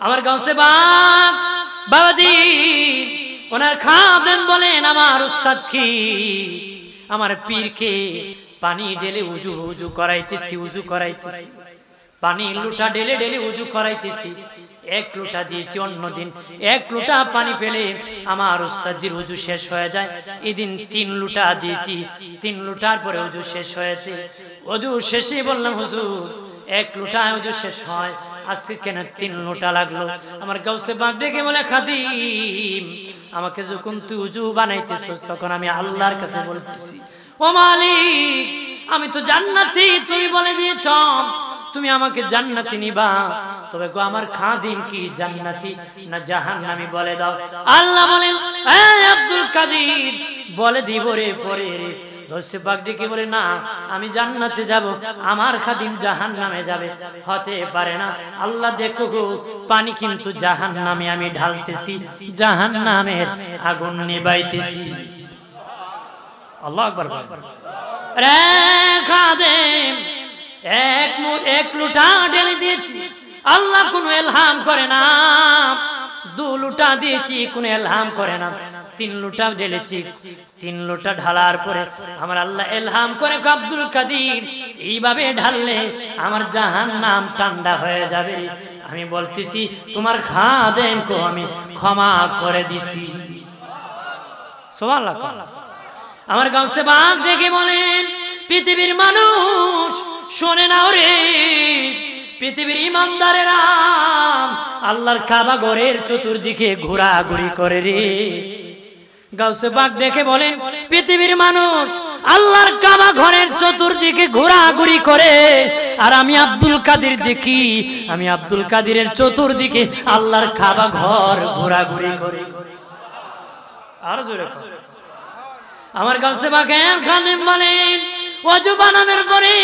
আমার গাউসে বাগ বাবাজি ওনার খাদেম বলেন আমার উস্তাদ কি আমার পীরকে পানি ঢেলে উজু করাইতেছি পানি লুটা ঢেলে ঢেলে উজু করাইতেছি। এক লোটা দিয়েছি, অন্যদিন এক লোটা পানি পেলে আমার উস্তাদের উজু শেষ হয়ে যায়। এদিন 3 লোটা দিয়েছি, 3 লোটার পরে উজু শেষ হয়েছে। উজু শেষে বললাম হুজুর 1 লোটা উজু শেষ হয়, আজকে কেন 3 লোটা লাগলো? আমার গাউসে বাগ ডেকে বলে খাদিম আমাকে যখন তুই উজু বানাইতেছিস তখন আমি আল্লাহর কাছে বলতেছি ও মালিক আমি তো জান্নাতি, তুমি বলে দিয়েছ তুমি আমাকে জান্নাতি নিবা, তবে গো আমার খাদিম কি জান্নাতি না জাহান্নামী বলে দাও। আল্লাহ বলেন এই আব্দুল কাদির বলে দিব রে পরে রে। গাউসে বাগ ডেকে বলে না আমি জান্নাতে যাব, আমার খাদিম জাহান্নামে যাবে, হতে পারে না। আল্লাহ দেখো গো পানি কিন্তু জাহান্নামে আমি ঢালতেছি, জাহান্নামের আগুন নিবাইতেছি। আল্লাহু আকবার। রে খাদিম এক লোটা ঢেলে দিয়েছি, আল্লাহ কোনো ইলহাম করে না। 2 লোটা দিয়েছি, কোনো ইলহাম করে না। 3 লোটা ঢেলেছি, 3 লোটা ঢালার পরে আমার আল্লাহ ইলহাম করে আব্দুল কাদির এইভাবে ঢাললে আমার জাহান্নাম ঠান্ডা হয়ে যাবে। আমি বলতেছি তোমার খাদেমকে আমি ক্ষমা করে দিছি। সুবহানাল্লাহ। আমার গাউসে বাগ দেখে বলেন পৃথিবীর মানুষ শোনে নাও রে, পৃথিবীর ইমানদারেরা আল্লাহর কাবা ঘরের চতুর্দিকে ঘোরাঘুরি করে রে। গাউসে বাগ দেখে বলেন পৃথিবীর মানুষ আল্লাহর কাবা ঘরের চতুর্দিকে ঘোরাঘুরি করে, আর আমি আব্দুল কাদের দেখি আমি আব্দুল কাদিরের চতুর্দিকে আল্লাহর কাবা ঘর ঘোরাঘুরি করে। আর জোরে আমার গাউসে বাগ খাদেম বলেন ওযু বানানোর পরে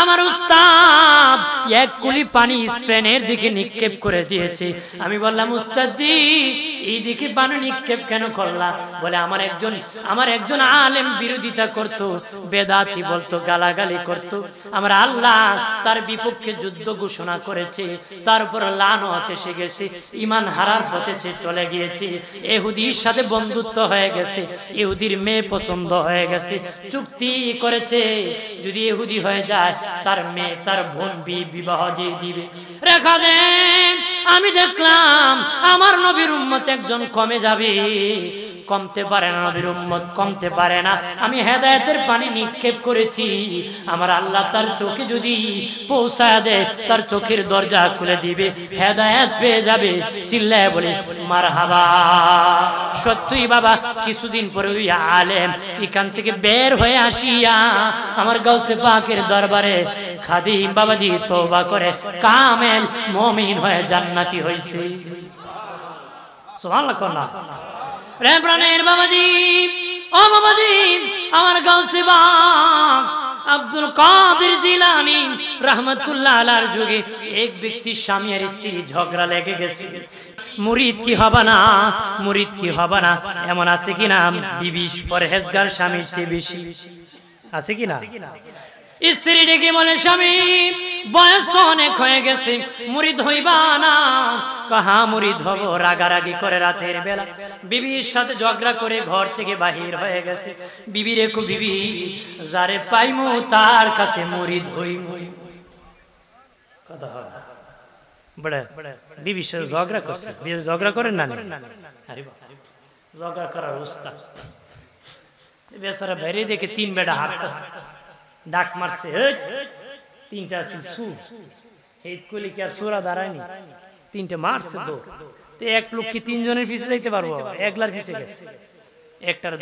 আমার উস্তাদ 1 কুলি পানি স্পেনের দিকে নিক্ষেপ করে দিয়েছে। আমি বললাম উস্তাদ জি এই দিকে পানি নিক্ষেপ কেন করলা? বলে আমার একজন আলেম বিরোধিতা করত, বেদাতি বলতো, গালাগালি করত। আমার আল্লাহ তার বিপক্ষে যুদ্ধ ঘোষণা করেছে, তার উপর লানত এসে গেছে, ঈমান হারার পথে সে চলে গিয়েছে, ইহুদির সাথে বন্ধুত্ব হয়ে গেছে, ইহুদির মেয়ে পছন্দ হয়ে গেছে, চুক্তি করেছে যদি ইহুদি হয়ে যায় তার মেয়ে তার বোন বিবাহ দিয়ে দিবে। রেখা দেন আমি দেখলাম আমার নবীর উম্মত একজন কমে যাবে, কমতে পারে না, নবীর উম্মত কমতে পারে না। আমি হেদায়েতের পানি নিক্ষেপ করেছি, আমার আল্লাহ তার চোখে যদি পৌঁছায় দেয় তার চোখের দরজা খুলে দিবে, হেদায়েত পেয়ে যাবে। চিল্লায় বলে মারহাবা। সত্যই বাবা কিছুদিন পরে ওই আলেম এখান থেকে বের হয়ে আসিয়া আমার গাউসে পাকের দরবারে খাদিম বাবাজি তওবা করে কামেল মুমিন হয়ে জান্নাতি হইছে। সুবহানাল্লাহ। রে প্রাণের বাবাজি ও বাবাজি আমার গাউসে পাক আব্দুল কাদের জিলানী রাহমাতুল্লাহ আলাইহির যুগে এক ব্যক্তির স্বামী আর স্ত্রী ঝগড়া লেগে গেছে। মুরিদ কি হবে না, মুরিদ কি হবে না, এমন আছে কিনা বিবি পরহেজগার স্বামীর চেয়ে বেশি আছে কিনা? স্ত্রী ডেকে বলে স্বামী বয়স তো অনেক হয়ে গেছে, মুরিদ হইবা না? কাহা মুরিদ হব? রাগারাগি করে রাতের বেলা বিবির সাথে ঝগড়া করে ঘর থেকে বাহির হয়ে গেছে। বিবি রেখো বিবি যারে পাইমু তার কাছে মুরিদ হইমু। কথা হয় বড় বিবির সাথে ঝগড়া করছে, ঝগড়া করেন না? আরে ঝগড়া করার উস্তাদ বেচারা বাইরে দেখে 3 বেটা হাঁটতেছে, ডাক মারছে, তিনটা কি আর সোরা দাঁড়ায়নি, 3টে মারছে দৌড়। তো এক লোক কি 3 জনের পিছে যাইতে পারবো? একলার পিছে গেছে, একটার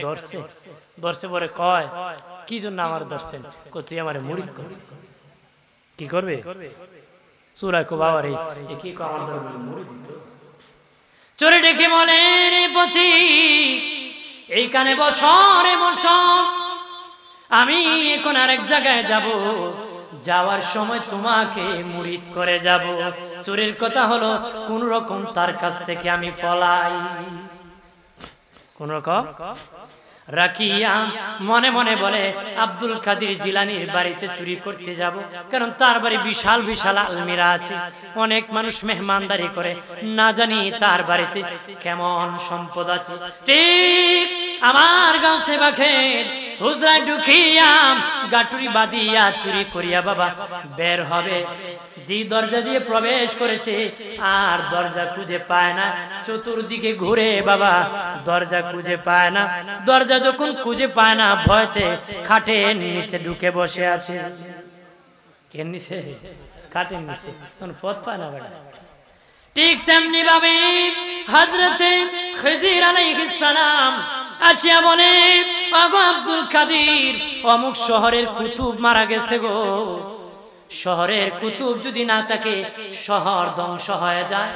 ধরছে পরে কয় কি জন্য আমার ধরছেন? তুই আমার মুরিদ করবি। কি করবে? সুরা কো বাবা রে কি কো আমার মুরিদ। চোরে ডেকে বলে রে পথি এইখানে বসো রে বসো, আমি এখন আরেক জায়গায় যাব, যাওয়ার সময় তোমাকে মুরিদ করে যাব। চোরের কথা হলো কোন রকম তার কাছ থেকে আমি পলাই, কোন রকম রাকিয়া মনে মনে বলে আব্দুল কাদের জিলানীর বাড়িতে চুরি করতে যাব, কারণ তার বাড়ি বিশাল বিশাল আলমিরা আছে, অনেক মানুষ মেহমানদারি করে, না জানি তার বাড়িতে কেমন সম্পদ আছে। ঠিক আমার গাঁওতে বাখের হুজরায় ঢুকিয়া গাটুরি বাঁধিয়া চুরি করিয়া বাবা বের হবে, যে দরজা দিয়ে প্রবেশ করেছে আর দরজা খুঁজে পায় না, চতুর্দিকে ঘুরে বাবা দরজা খুঁজে পায় না। দরজা যখন খুঁজে পায় না, ভয়তে খাটের নিচে ঢুকে বসে আছে। কে নিচে? খাটের নিচে, পথ পায় না বেটা। ঠিক তেমনি ভাবে হযরতে খিজির আলাইহিস সালাম আসিয়া বলে, ওগো আব্দুল কাদের, অমুক শহরের কুতুব মারা গেছে গো। শহরের কুতুব যদি না থাকে শহর ধ্বংস হয়ে যায়,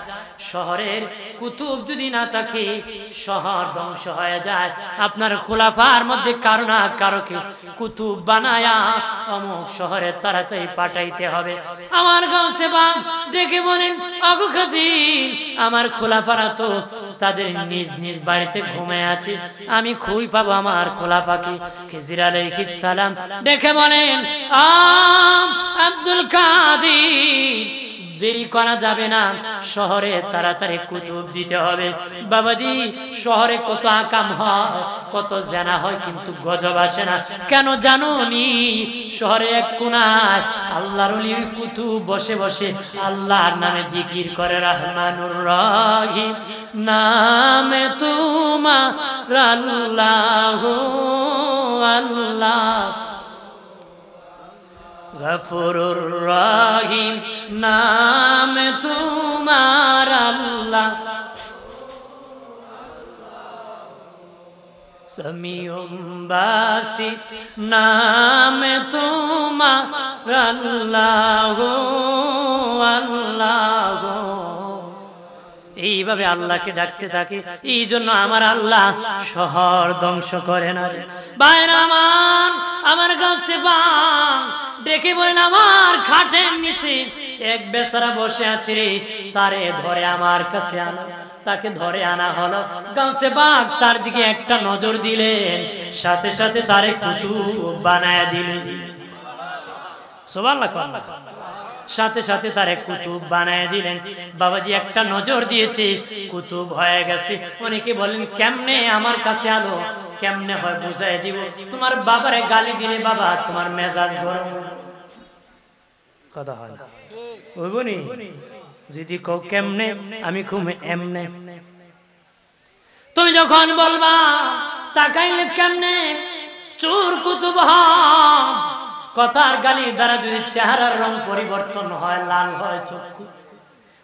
শহরের কুতুব যদি না থাকে শহর ধ্বংস হয়ে যায়। আপনার খোলাফার মধ্যে কারো না কারোকে কুতুব বানায়া অমুক শহরে তাড়াতাড়ি পাঠাইতে হবে। আমার গাঁওতে বাপ ডেকে বলেন, ওগো খিজির, আমার খোলাফারা তো তাদের নিজ নিজ বাড়িতে ঘুমিয়ে আছে, আমি খুঁজে পাবো আমার খোলাফাকে। খিজির আলাইহিস সালাম ডেকে বলেন, আব্দুল কাদের, দেরি করা যাবে না, শহরে তাড়াতাড়ি কুতুব দিতে হবে। বাবাজি, শহরে কত আকাম হয়, কত জানা হয়, কিন্তু গজব আসে না। কেন জানো নি? শহরে এক কোনায় আল্লাহর ওলির কুতুব বসে বসে আল্লাহর নামে জিকির করে, রহমানুর রহিম নামে তোমার আল্লাহ আল্লাহ, গফুরুর রহিম নাম তোমার আল্লাহ, সামিউম বাসির নাম তোমার আল্লাহ আল্লাহ। এইভাবে আল্লাহকে ডাকতে থাকে। এই জন্য আমার আল্লাহ শহর ধ্বংস করে না। বাইরে আমার গাছে বাং ডেকে বলেন, আমার খাটের নিচে এক বেচারা বসে আছে রে, তারে ধরে আমার কাছে আনা। তাকে ধরে আনা হলো। গাছে বাঘ তার দিকে একটা নজর দিলেন, সাথে সাথে তারে কুতুব বানায় দিলেন। সুবহানাল্লাহ। সাথে সাথে তারে কুতুব বানায় দিলেন। বাবাজি একটা নজর দিয়েছে, কুতুব হয়ে গেছে। অনেকে বলেন, কেমনে আমার কাছে আলো, কেমনে হয় বুঝাই দিব। তোমার বাবারে গালি দিলে বাবা তোমার মেজাজ গরম, কথা হয় না, হইব নি? যদি কও কেমনে, আমি খুব এমনে। তুমি যখন বলবা তাকাইলে কেমনে চোর কুতুব হয়, কথার গালি দ্বারা যদি চেহারার রং পরিবর্তন হয়, লাল হয় চক্ষু,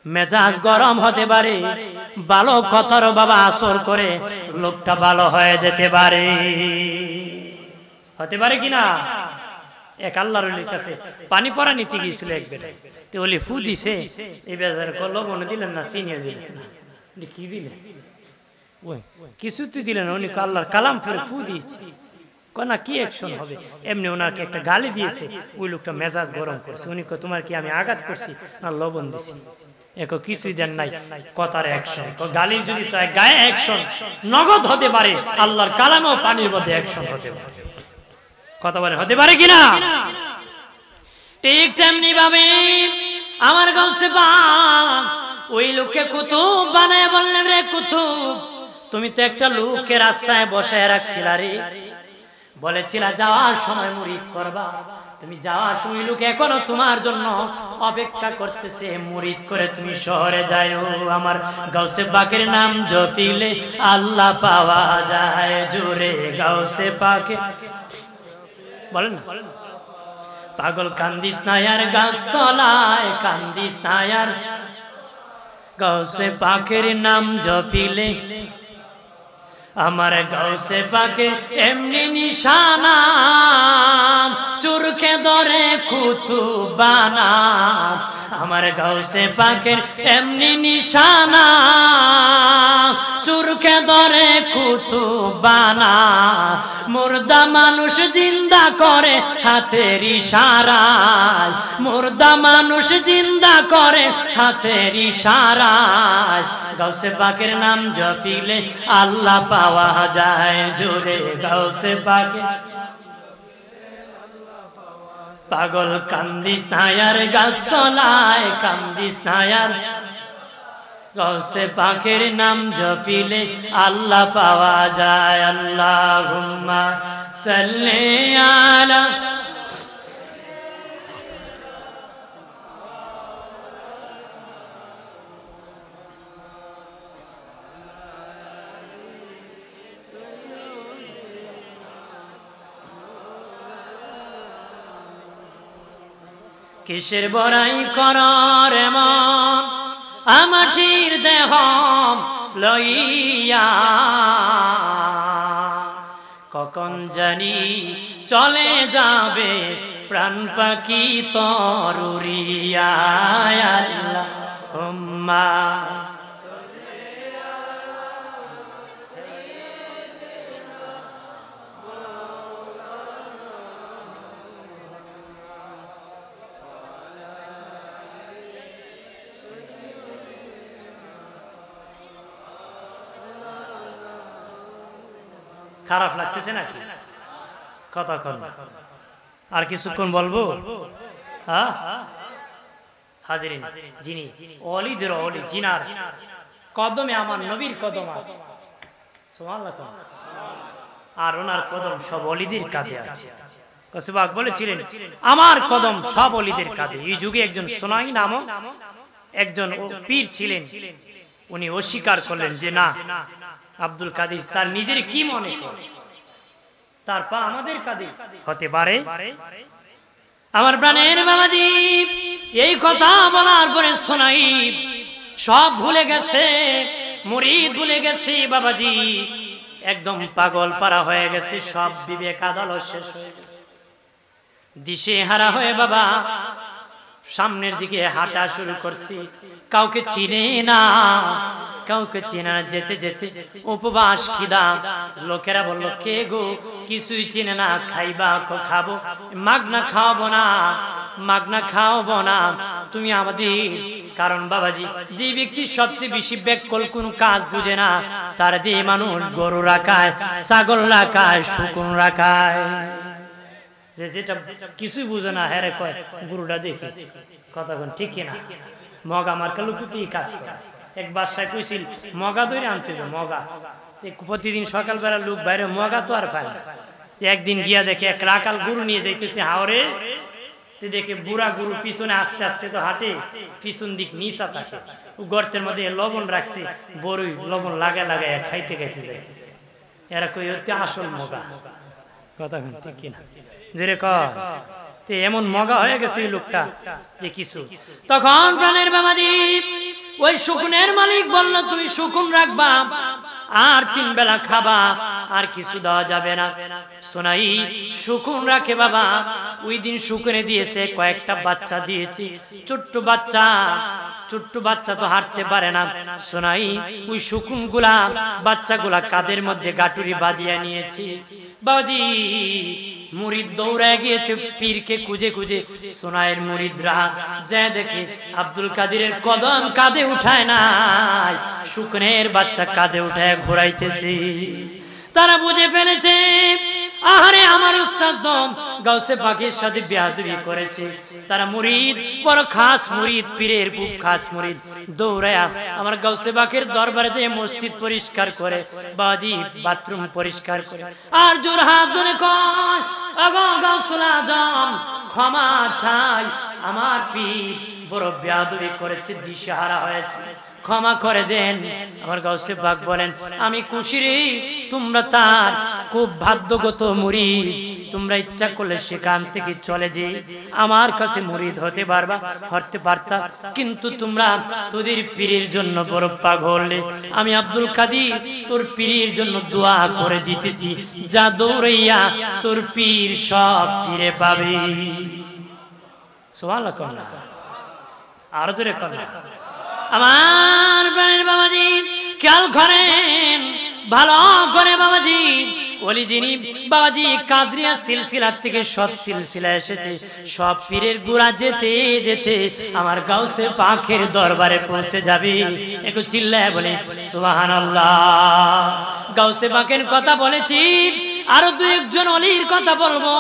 মেজাজ গরম হতে পারে। ভালো কথার বাবা আসর করে লোকটা ভালো হয়ে যেতে পারে, হতে পারে কিনা? এক আল্লাহর ওলির কাছে পানি পরা নিতে গিয়েছিল এক বেটা, তো ওলি ফু দিছে, এই বেজার লবণ দিলেন না, চিনিয়ে দিলেন না, কি দিলেন? কিছুতে দিলেন, উনি আল্লাহর কালাম ফেরে ফু দিয়েছে। না কি অ্যাকশন হবে? এমনি ওনাকে একটা গালি দিয়েছে, ওই লোকটা মেজাজ গরম করছে। উনি কো, তোমার কি আমি আঘাত করছি না লবণ দিছি? এক কিছুই দেন নাই, কথার অ্যাকশন। গালির যদি তো গায়ে অ্যাকশন নগদ হতে পারে, আল্লাহর কালামেও পানির মধ্যে অ্যাকশন হতে পারে, কথা বলে হতে পারে কিনা? ঠিক তেমনি ভাবে আমার গাছে বাঘ ওই লোককে কুতুব বানায় বললেন, রে কুতুব, তুমি তো একটা লোককে রাস্তায় বসায় রাখছিলা রে, বলেছিলা যাওয়ার সময় মুরিদ করবা। তুমি যাওয়ার সময় লোক এখনো তোমার জন্য অপেক্ষা করতেছে, মুরিদ করে তুমি শহরে যাও। আমার গাউসে পাকের নাম জপিলে আল্লাহ পাওয়া যায় জোরে, গাউসে পাকে বলেন না। পাগল কান্দিস না আর গাছতলায়, কান্দিস না আর, গাউসে পাকের নাম জপিলে আমার গাউসে পাকে এমনি নিশানা, চুরকে ধরে কুতুব বানা। আমার গাউসে পাকের এমনি নিশানা, চুরকে ধরে কুতুব বানা। মুর্দা মানুষ জিন্দা করে হাতের ইশারায়, মুর্দা মানুষ জিন্দা করে হাতের ইশারায়। গাউসে পাকের নাম জপিলে আল্লাহ পাওয়া যায় জোরে গাউসে পাকে। পাগল কান্দিস নায়ার গাছতলায়, কান্দিস নায়ার, গাউসে পাকের নাম জপিলে আল্লাহ পাওয়া যায়। আল্লাহুম্মা সাল্লি আলা কিসের বড়াই করার এমন আমাটির দেহ লইয়া, কখন জানি চলে যাবে প্রাণ পাখি তরুরিয়া। আল্লাহুম্মা খারাপ লাগতেছে নাকি? কতক্ষণ আর কিছুক্ষণ বলবো? হ্যাঁ হাজিরিন, যিনি ওলিদের ওলি, জিনার কদমে আমার নবীর কদম আছে, সুবহানাল্লাহ, আর ওনার কদম সব ওলিদের কাঁধে আছে। কসবাক বলেছিলেন আমার কদম সব ওলিদের কাঁধে। এই যুগে একজন সোনাই নামক একজন পীর ছিলেন, উনি অস্বীকার করলেন যে না, আব্দুল কাদের তার নিজের কি মনে করে তার পা আমাদের কাঁধে হতে পারে। আমার প্রাণের বাবাজি এই কথা বলার পরে সোনাই সব ভুলে গেছে, মুরিদ ভুলে গেছে বাবাজি, একদম পাগল পারা হয়ে গেছে, সব বিবেক আদালত শেষ হয়ে গেছে, দিশে হারা হয়ে বাবা সামনের দিকে হাঁটা শুরু করছি। কাউকে চিনে না, কাউকে চিনে না, যেতে যেতে উপবাস খিদা, লোকেরা বলল কে গো, কিছুই চিনে না, খাইবা? খাবো, মাগনা খাওয়াবো না, মাগনা খাওয়াবো না তুমি আমাদের। কারণ বাবাজি যে ব্যক্তি সবচেয়ে বেশি ব্যাককল কোনো কাজ বুঝে না, তার দিয়ে মানুষ গরু রাখায়, ছাগল রাখায়, শুকুন রাখায়, যে যেটা কিছুই বুঝে না হ্যাঁ কয় গুরুটা দেখে কতক্ষণ, ঠিক কিনা? মগা মার্কা লুকুতি কাজ করে। এক বাসায় কইছিল মগা ধরে আনতে, মগা প্রতিদিন সকালবেলা লোক বাইরে মগা তো আর পায় না। একদিন গিয়া দেখে এক রাকাল গরু নিয়ে যাইতেছে হাওরে, দেখে বুড়া গরু পিছনে আস্তে আস্তে তো হাঁটে, পিছন দিক নিচাত আছে, গর্তের মধ্যে লবণ রাখছে, বড়ই লবণ লাগায় লাগায় খাইতে খাইতে যাইতেছে। এরা কই হচ্ছে আসল মগা, কতক্ষণ, ঠিক কিনা? জোরে কর। এমন মগা হয়ে গেছে এই লোকটা যে কিছু। তখন প্রাণের বাবাজি ওই শুকুনের মালিক বলল তুমি শুকুন রাখবা, আর 3 বেলা খাবা, আর কিছু দেওয়া যাবে না। সোনাই শুকুন রাখে বাবা, ওই দিন শুকুনে দিয়েছে কয়েকটা বাচ্চা দিয়েছি, ছোট্ট বাচ্চা, ছোট্ট বাচ্চা তো হাঁটতে পারে না। সোনাই ওই শুকুন গুলা বাচ্চাগুলা কাদের মধ্যে গাটুরি বাঁধিয়ে নিয়েছি। বাবাজি মুরিদ দৌড়ায় গিয়েছে পীরকে খুঁজে খুঁজে। সোনাইয়ের মুরিদরা যা দেখে আব্দুল কাদিরের কদম কাঁধে উঠায় নাই, শুকনের বাচ্চা কাঁধে উঠায় ঘোরাইতেছে। তারা বুঝে ফেলেছে আহারে আমার উস্তাদ গাউসে পাকের সাথে বেয়াদবি করেছে। তারা মুরিদ, বড় খাস মুরিদ, পীরের খুব খাস মুরিদ, দৌড়ায়া আমার গাউসে পাকের দরবারে যেয়ে মসজিদ পরিষ্কার করে, বাজি বাথরুম পরিষ্কার করে, আর জোর হাত ধরে কয় আগো গাউসুল আজম ক্ষমা চাই, আমার পীর বড় বেয়াদবি করেছে, দিশাহারা হয়েছে, ক্ষমা করে দেন। আমার গাউসে পাক বলেন আমি খুশি রে, তোমরা তার খুব ভাগ্যগত মুরিদ, তোমরা ইচ্ছা করলে সেখান থেকে চলে যে আমার কাছে মুরিদ হতে পারবা, হতে পারতা, কিন্তু তোমরা তোদের পীরের জন্য বড় পাগল। আমি আব্দুল কাদির তোর পীরের জন্য দোয়া করে দিতেছি, যা দৌড়াইয়া তোর পীর সব ফিরে পাবে। সুবহানাল্লাহ, আরো জোরে কর। আমার প্রাণের বাবাজি খেয়াল করেন ভালো করে বাবাজি, ওলি যিনি বাবাজি কাদরিয়া সিলসিলা থেকে সব সিলসিলা এসেছে, সব পীরের গুড়া যেতে যেতে আমার গাউসে পাকের দরবারে পৌঁছে যাবে। একটু চিল্লায় বলে সুবহানাল্লাহ। গাউসে পাকের কথা বলেছি, আরো দু একজন ওলির কথা বলবো,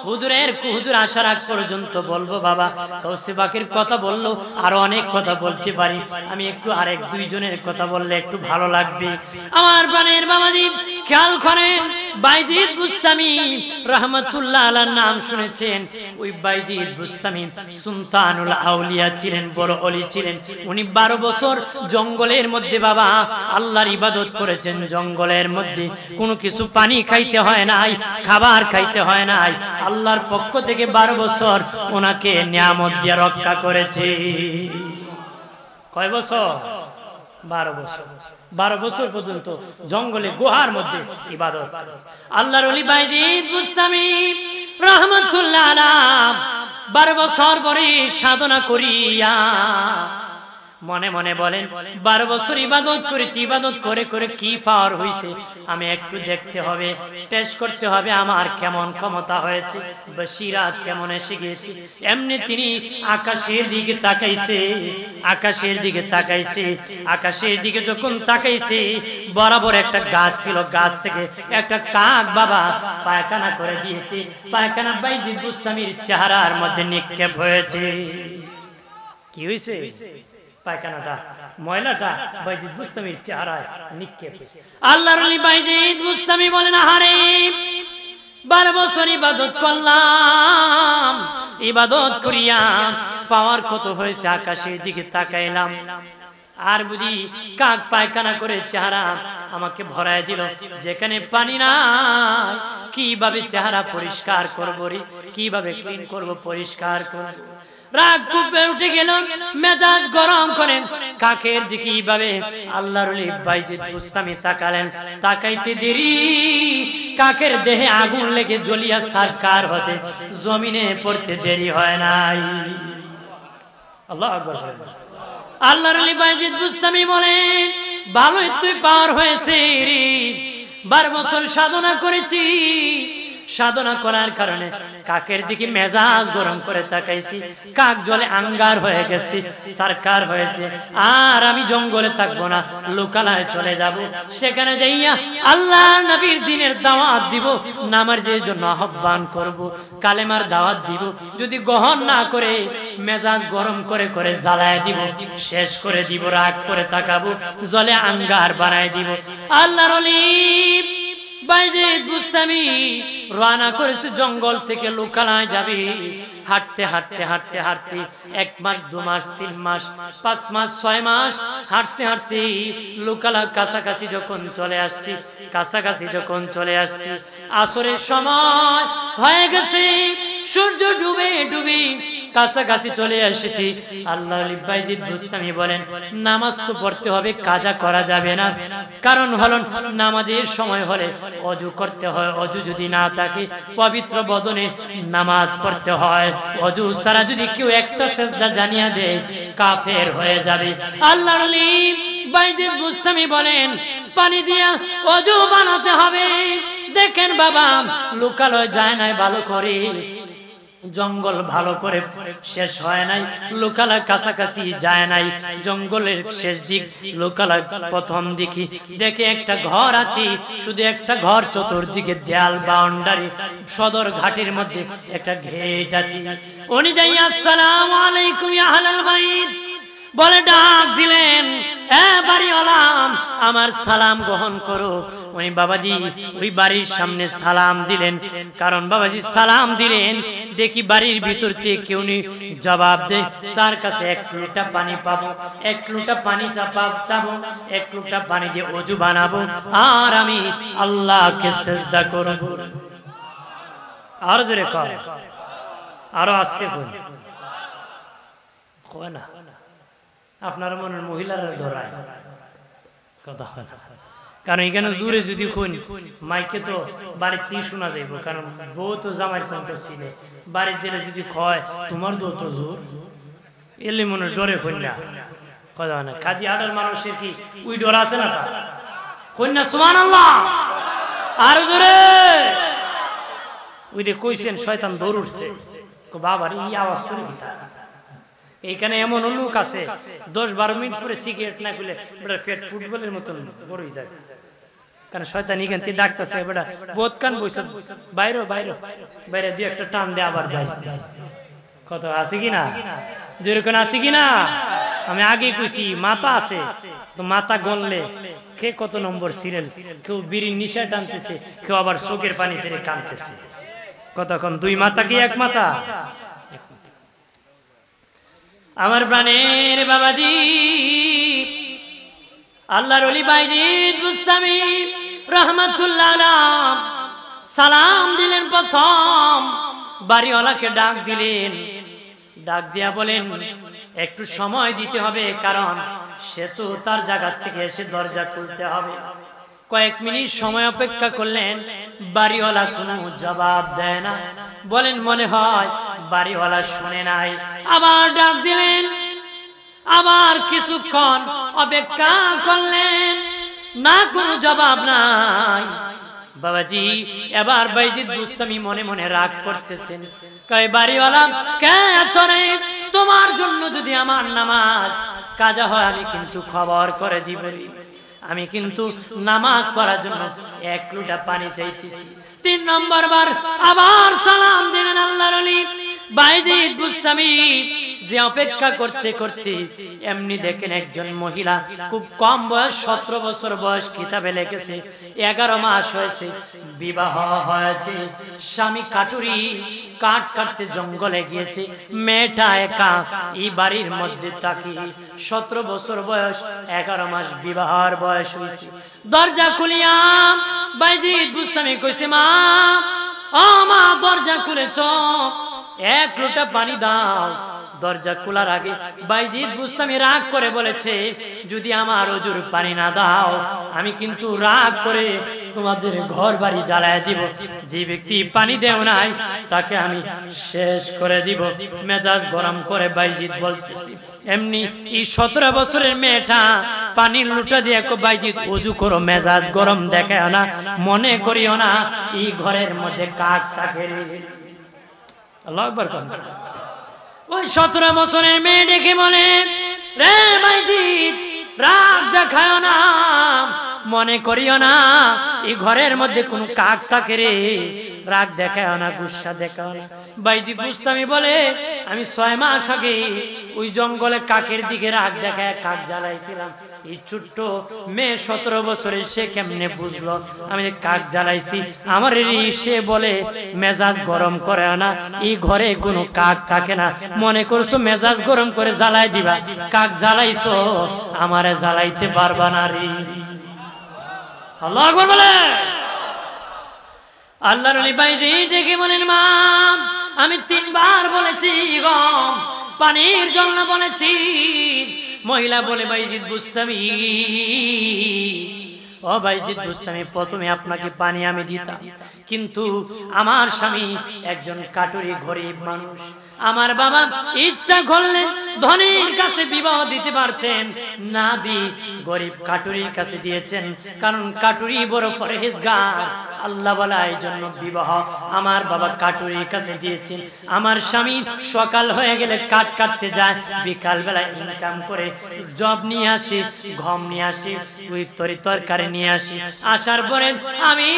হুজুর আসার আগ পর্যন্ত বলবো। বাবা গাউসে পাকের কথা বললো, আরো অনেক কথা বলতে পারি, আমি একটু আরেক দুইজনের কথা বললে একটু ভালো লাগবে। আমার প্রাণের বাবাজি খেয়াল করেন, বাইজিদ বুস্তামি রহমাতুল্লাহ আলাইহির নাম শুনেছেন। ওই বাইজিদ বুস্তামি সুলতানুল আউলিয়া ছিলেন, বড় ওলি ছিলেন। উনি 12 বছর জঙ্গলের মধ্যে বাবা আল্লাহর ইবাদত করেছেন। জঙ্গলের মধ্যে কোনো কিছু পানি খাইতে হয় নাই, খাবার খাইতে হয় নাই। আল্লাহর পক্ষ থেকে 12 বছর ওনাকে নিয়ামত দিয়ে রক্ষা করেছে। কয় বছর? 12 বছর। 12 বছর পর্যন্ত জঙ্গলে গুহার মধ্যে ইবাদত আল্লাহর ওলি বাইজিদ বুস্তামি রহমাতুল্লাহ আলাইহি 12 বছর পরে সাধনা করিয়া মনে মনে বলেন 12 বছর ইবাদত করেছি, ইবাদত করে করে কি পাওয়ার হইছে আমি একটু দেখতে হবে, টেস্ট করতে হবে আমার কেমন ক্ষমতা হয়েছে, বসিরাত কেমন এসে গিয়েছে। এমনি তিনি আকাশের দিকে তাকাইছে, আকাশের দিকে তাকাইছে। আকাশের দিকে যখন তাকাইছে, বরাবর একটা গাছ ছিল, গাছ থেকে একটা কাক বাবা পায়খানা করে দিয়েছে। পায়খানা বাইজিদ বুস্তামির চেহারার মধ্যে নিক্ষেপ হয়েছে। কি হয়েছে? পায়খানাটা, ময়লাটা বাইজিদ বুস্তামির চেহারায় নিক্ষেপ হয়েছে। আল্লাহর ওলি বাইজিদ বুস্তামি বলেন, আহারে 12 বছর ইবাদত করলাম, ইবাদত করিয়া পাওয়ার কত হয়েছে, আকাশের দিকে তাকাইলাম আর বুঝি কাক পায়খানা করে চেহারা আমাকে ভরায় দিল। যেখানে পানি নাই কিভাবে চেহারা পরিষ্কার করবো রে, কিভাবে ক্লিন করব, পরিষ্কার করব। রাগ কুপে উঠে গেল, মেজাজ গরম করেন কাকের দিকে এইভাবে আল্লাহর ওলি বাইজিদ বুস্তামি তাকালেন। তাকাইতে দেরি কাকের দেহে আগুন লেগে জ্বলিয়া সারকার হতে জমিনে পড়তে দেরি হয় নাই। আল্লাহু আকবার। আল্লাহর ওলি বাইজিদ বুস্তামি বলেন, ভালোই তুই পার হয়েছে রে, 12 বছর সাধনা করেছি, সাধনা করার কারণে কাকের দিকে মেজাজ গরম করে তাকাইছি, কাক জলে আঙ্গার হয়ে গেছে, সরকার হয়েছে। আর আমি জঙ্গলে থাকবো না, লোকালয়ে চলে যাব, সেখানে যাইয়া আল্লাহ নবীর দিনের দাওয়াত দিব, নামাজের জন্য আহ্বান করব, কালেমার দাওয়াত দিব। যদি গ্রহণ না করে মেজাজ গরম করে করে জ্বালায় দিব, শেষ করে দিব, রাগ করে তাকাবো, জলে আঙ্গার বানায় দিব। আল্লাহর ওলি বাইজিদ বুস্তামি রওনা করেছে জঙ্গল থেকে, লোকালয়ে যাবে। হাঁটতে হাঁটতে হাঁটতে হাঁটতে 1 মাস 2 মাস 3 মাস 5 মাস 6 মাস হাঁটতে হাঁটতে লোকালয় কাছাকাছি যখন চলে আসছি, কাছাকাছি যখন চলে আসছি, আসরের সময় হয়ে গেছে, সূর্য ডুবে ডুবে কাছাকাছি চলে এসেছি। আল্লাহর ওলি বাইজিদ বুস্তামি বলেন, নামাজ তো পড়তে হবে, কাজা করা যাবে না। কারণ হলো নামাজের সময় হলে ওযু করতে হয়, ওযু যদি না থাকে পবিত্র বদনে নামাজ পড়তে হয়। ওযু ছাড়া যদি কেউ একটা সিজদা জানিয়ে দেয় কাফের হয়ে যাবে। আল্লাহর ওলি বাইজিদ বুস্তামি বলেন, পানি দিয়া ওযু বানাতে হবে। দেখেন বাবা, লোকালয় যায় নাই ভালো করে, জঙ্গল ভালো করে শেষ হয় নাই, লোকালয় কাছাকাছি যায় নাই, জঙ্গলের শেষ দিক, লোকালয় প্রথম দিকে দেখে একটা ঘর আছে, শুধু একটা ঘর, চতুর্দিকে দেয়াল বাউন্ডারি, সদর ঘাটের মধ্যে একটা গেট আছে। উনি যাই আসসালামু আলাইকুম ইয়া আহলাল বাইত বলে ডাক দিলেন, এ বাড়িওয়ালা আমার সালাম গ্রহণ করো। উনি বাবাজি ওই বাড়ির সামনে সালাম দিলেন, কারণ বাবাজি সালাম দিলেন দেখি বাড়ির ভিতর থেকে কেউ জবাব দেয়, তার কাছে 1 লোটা পানি পাবো, 1 লোটা পানি চাবো, 1 লোটা পানি দিয়ে ওযু বানাবো, আর আমি আল্লাহকে সিজদা করব। আর জোরে কর, আরো আস্তে কর না, আপনার মনের মহিলারা ডরায় কথা হয় না, কারণ এখানে জোরে যদি খুন মাইকে তো বাড়িতেই শোনা যাইব, কারণ বউ তো জামাই কণ্ঠ ছিল, বাড়ির জেলে যদি কয় তোমার দো তো জোর এলে মনে ডরে কন্যা কথা হয় না। কাজী আডার মানুষের কি ওই ডর আছে না? কন্যা সুবহানাল্লাহ। আর জোরে ওই যে কইছেন শয়তান দৌড় উঠছে বাবার এই আওয়াজ করে এইখানে এমন লোক আছে 10-12 মিনিট পরে সিগারেট না খুলে বেটা পেট ফুটবলের মতন বড় হয়ে যায় কারণ শয়তান এখান থেকে ডাকতেছে বেটা বোধ কান বইছ বাইরে বাইরে বাইরে দুই একটা টান দিয়ে আবার যায় কত আছে কি না যেরকম আছে কি না আমি আগে কইছি মাথা আছে তো মাথা গনলে কে কত নম্বর সিরিয়াল কেউ বিড়ির নিশা টানতেছে কেউ আবার চোখের পানি ছেড়ে কাঁদতেছে কতক্ষণ দুই মাথা কি এক মাথা আমার প্রাণের বাবাজি আল্লাহর ওলি বাইজিদ বুস্তামি রহমাতুল্লাহ আলাইহি সালাম দিলেন প্রথম বাড়িওয়ালাকে ডাক দিলেন ডাক দিয়া বলেন একটু সময় দিতে হবে কারণ সে তো তার জায়গা থেকে এসে দরজা খুলতে হবে কয়েক মিনিট সময় অপেক্ষা করলেন বাড়িওয়ালা কোনো জবাব দেয় না বলেন মনে হয় বাড়িওয়ালা শুনে নাই আবার ডাক দিলেন আবার কিছুক্ষণ অপেক্ষা করলেন না কোনো জবাব নাই বাবাজি এবার বাইজিদ বুস্তামি মনে মনে রাগ করতেছেন কয় বাড়িওয়ালা কে চলে তোমার জন্য যদি আমার নামাজ কাজা হয় আমি কিন্তু খবর করে দিব আমি কিন্তু নামাজ পড়ার জন্য এক লোটা পানি চাইতেছি 3 নম্বর বার আবার সালাম দিলেন আল্লাহর ওলি বাইজিদ বুস্তামি যে অপেক্ষা করতে করতে এমনি দেখেন একজন মহিলা খুব কম বয়স 17 বছর বয়স কিতাবে লিখেছে 11 মাস হয়েছে বিবাহ হয়েছে স্বামী কাটুরি কাট কাটতে জঙ্গলে গিয়েছে মেয়েটা একা এই বাড়ির মধ্যে থাকি 17 বছর বয়স 11 মাস বিবাহের বয়স হয়েছে দরজা খুলিয়া বাইজিদ বুস্তামি কইছে মা ও মা দরজা খুলেছ এক লোটা পানি দাও দরজা খোলার আগে বাইজিদ বুস্তামি রাগ করে বলেছে যদি আমার ওজুর পানি না দাও আমি কিন্তু রাগ করে তোমাদের ঘর বাড়ি জ্বালায় দিব যে ব্যক্তি পানি দেও নাই তাকে আমি শেষ করে দিব মেজাজ গরম করে বাইজিদ বলতেছি এমনি এই 17 বছরের মেয়েটা পানির লোটা দিয়ে কো বাইজিদ ওযু করো মেজাজ গরম দেখায় না মনে করিও না এই ঘরের মধ্যে কাক থাকে আল্লাহু আকবার কোন ওই 17 বছরের মেয়ে ডেকে বলে রে বাইজিদ রাগ দেখায় না মনে করিও না এই ঘরের মধ্যে কোনো কাক থাকে রে রাগ দেখায় না গুসা দেখাও না বাইজিদ বুস্তামি বলে আমি 6 মাস আগে ওই জঙ্গলে কাকের দিকে রাগ দেখায় কাক জ্বালাইছিলাম এই ছোট্ট মেয়ে 17 বছরের সে কেমনে বুঝলো আমি কাক জ্বালাইছি আমার সে বলে মেজাজ গরম করে না এই ঘরে কোনো কাক থাকে না মনে করছো মেজাজ গরম করে জ্বালাই দিবা কাক জ্বালাইছো আমারে জ্বালাইতে পারবা না রে আল্লাহু আকবার বলে আল্লাহর ওলি বাইজিদ ডেকে বলেন মা আমি 3 বার বলেছি গম পানির জন্য বলেছি মহিলা বলে বাইজিদ বুস্তামি ও বাইজিদ বুস্তামি প্রথমে আপনাকে পানি আমি দিতাম কিন্তু আমার স্বামী একজন কাটুরি গরিব মানুষ আমার বাবা ইচ্ছা করলে ধনীর কাছে বিবাহ দিতে পারতেন না দি গরিব কাটুরির কাছে দিয়েছেন কারণ কাটুরি বড় পরহেজগার আল্লাহ বলা এই জন্য বিবাহ আমার বাবা কাটুরির কাছে দিয়েছেন আমার স্বামী সকাল হয়ে গেলে কাট কাটতে যায় বিকাল বেলা ইনকাম করে জব নিয়ে আসি গম নিয়ে আসি ওই তরকারি নিয়ে আসি আসার পরে আমি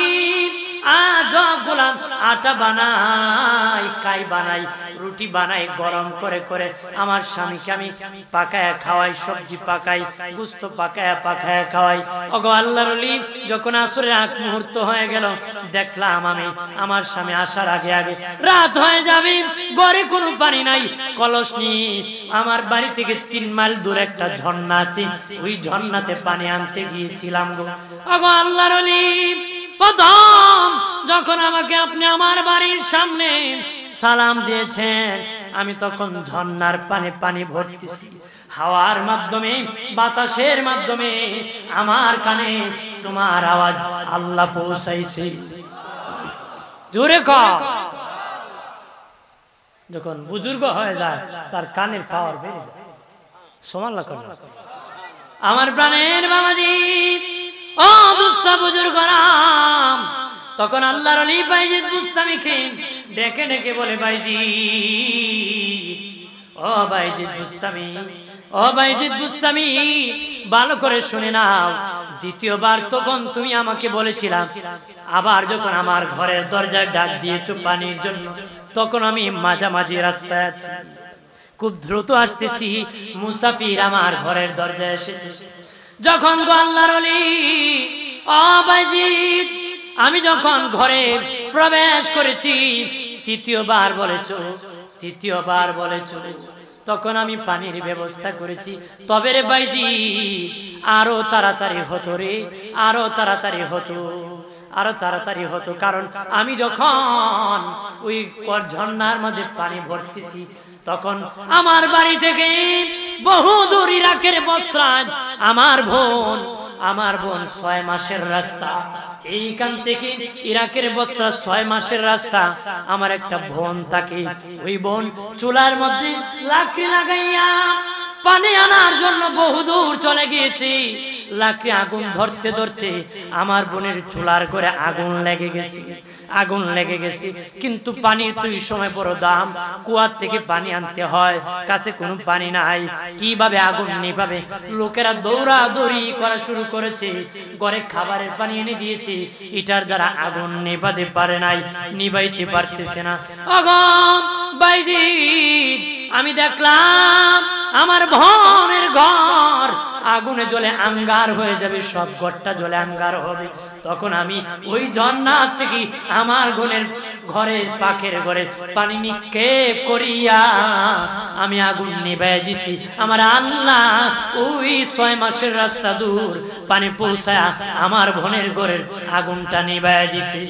আটা বানাই কাই বানাই রুটি বানাই গরম করে করে আমার স্বামীকে আমি পাকায়া খাওয়াই সবজি পাকাই গোশত পাকায়া খাওয়াই ওগো আল্লাহর ওলি যখন আসরের আগ মুহূর্ত হয়ে গেল দেখলাম আমি আমার স্বামী আসার আগে আগে রাত হয়ে যাবে ঘরে কোনো পানি নাই কলস নিয়ে আমার বাড়ি থেকে 3 মাইল দূরে একটা ঝর্ণা আছে ওই ঝর্ণাতে পানি আনতে গিয়েছিলাম গো ওগো আল্লাহর ওলি প্রথম যখন আমাকে আপনি আমার বাড়ির সামনে সালাম দিয়েছেন আমি তখন ঝর্ণার পানি ভরতেছি হাওয়ার মাধ্যমে বাতাসের মাধ্যমে আমার কানে তোমার আওয়াজ আল্লাহ পৌঁছাইছে জোরে কও যখন বুজুর্গ হয়ে যায় তার কানের পাওয়ার বেড়ে যায় সুবহানাল্লাহ আমার প্রাণের বাবাজি ও দুস্থ বুজুর্গরাম তখন আল্লাহর ওলি বাইজিদ বুস্তামিকে ডেকে ডেকে বলে, বাইজিদ, ও বাইজিদ বুস্তামি, ও বাইজিদ বুস্তামি, ভালো করে শুনে নাও। দ্বিতীয়বার তখন তুমি আমাকে বলেছিলাম, আবার যখন আমার ঘরের দরজায় ডাক দিয়েছো পানির জন্য, তখন আমি মাঝামাঝি রাস্তায় আছি, খুব দ্রুত আসতেছি, মুসাফির আমার ঘরের দরজায় এসেছে। যখন গো আল্লাহর ওলি, ও বাইজিদ, আমি যখন ঘরে প্রবেশ করেছি, তৃতীয়বার বলেছো, তখন আমি পানির ব্যবস্থা করেছি। তবে রে বাইজি, আরো তাড়াতাড়ি হতো রে, আরো তাড়াতাড়ি হতো, কারণ আমি যখন ওই ঝর্ণার মধ্যে পানি ভরতেছি, তখন আমার বাড়ি থেকে বহু দূর ইরাকের বস্ত্রাজ আমার বোন 6 মাসের রাস্তা, এইখান থেকে ইরাকের বস্ত্রা 6 মাসের রাস্তা। আমার একটা বোন থাকে, ওই বোন চুলার মধ্যে লাকড়ি লাগাইয়া পানি আনার জন্য বহুদূর চলে গিয়েছি। লাকড়ি আগুন ধরতে ধরতে আমার বোনের চুলার ঘরে আগুন লেগে গেছে। কিন্তু পানির তো এই সময় বড় দাম, কুয়ার থেকে পানি আনতে হয়, কাছে কোনো পানি নাই, কিভাবে আগুন নিভাবে? লোকেরা দৌড়াদৌড়ি করা শুরু করেছে, ঘরে খাবারের পানি এনে দিয়েছে, এটার দ্বারা আগুন নিভাতে পারে নাই, নিভাইতে পারতেছে না। আগুন বাইজিদ, আমি দেখলাম আমার বোনের ঘর আগুনে জ্বলে আঙ্গার হয়ে যাবে, সব ঘরটা জ্বলে আঙ্গার হবে। তখন আমি ওই ঝর্ণা থেকে আমার বোনের ঘরে পাখের ঘরে পানি নিক্ষেপ করিয়া আমি আগুন নিভাইয়া দিছি। আমার আল্লাহ ওই 6 মাসের রাস্তা দূর পানি পৌঁছায়া আমার বোনের ঘরের আগুনটা নিভাইয়া দিছি।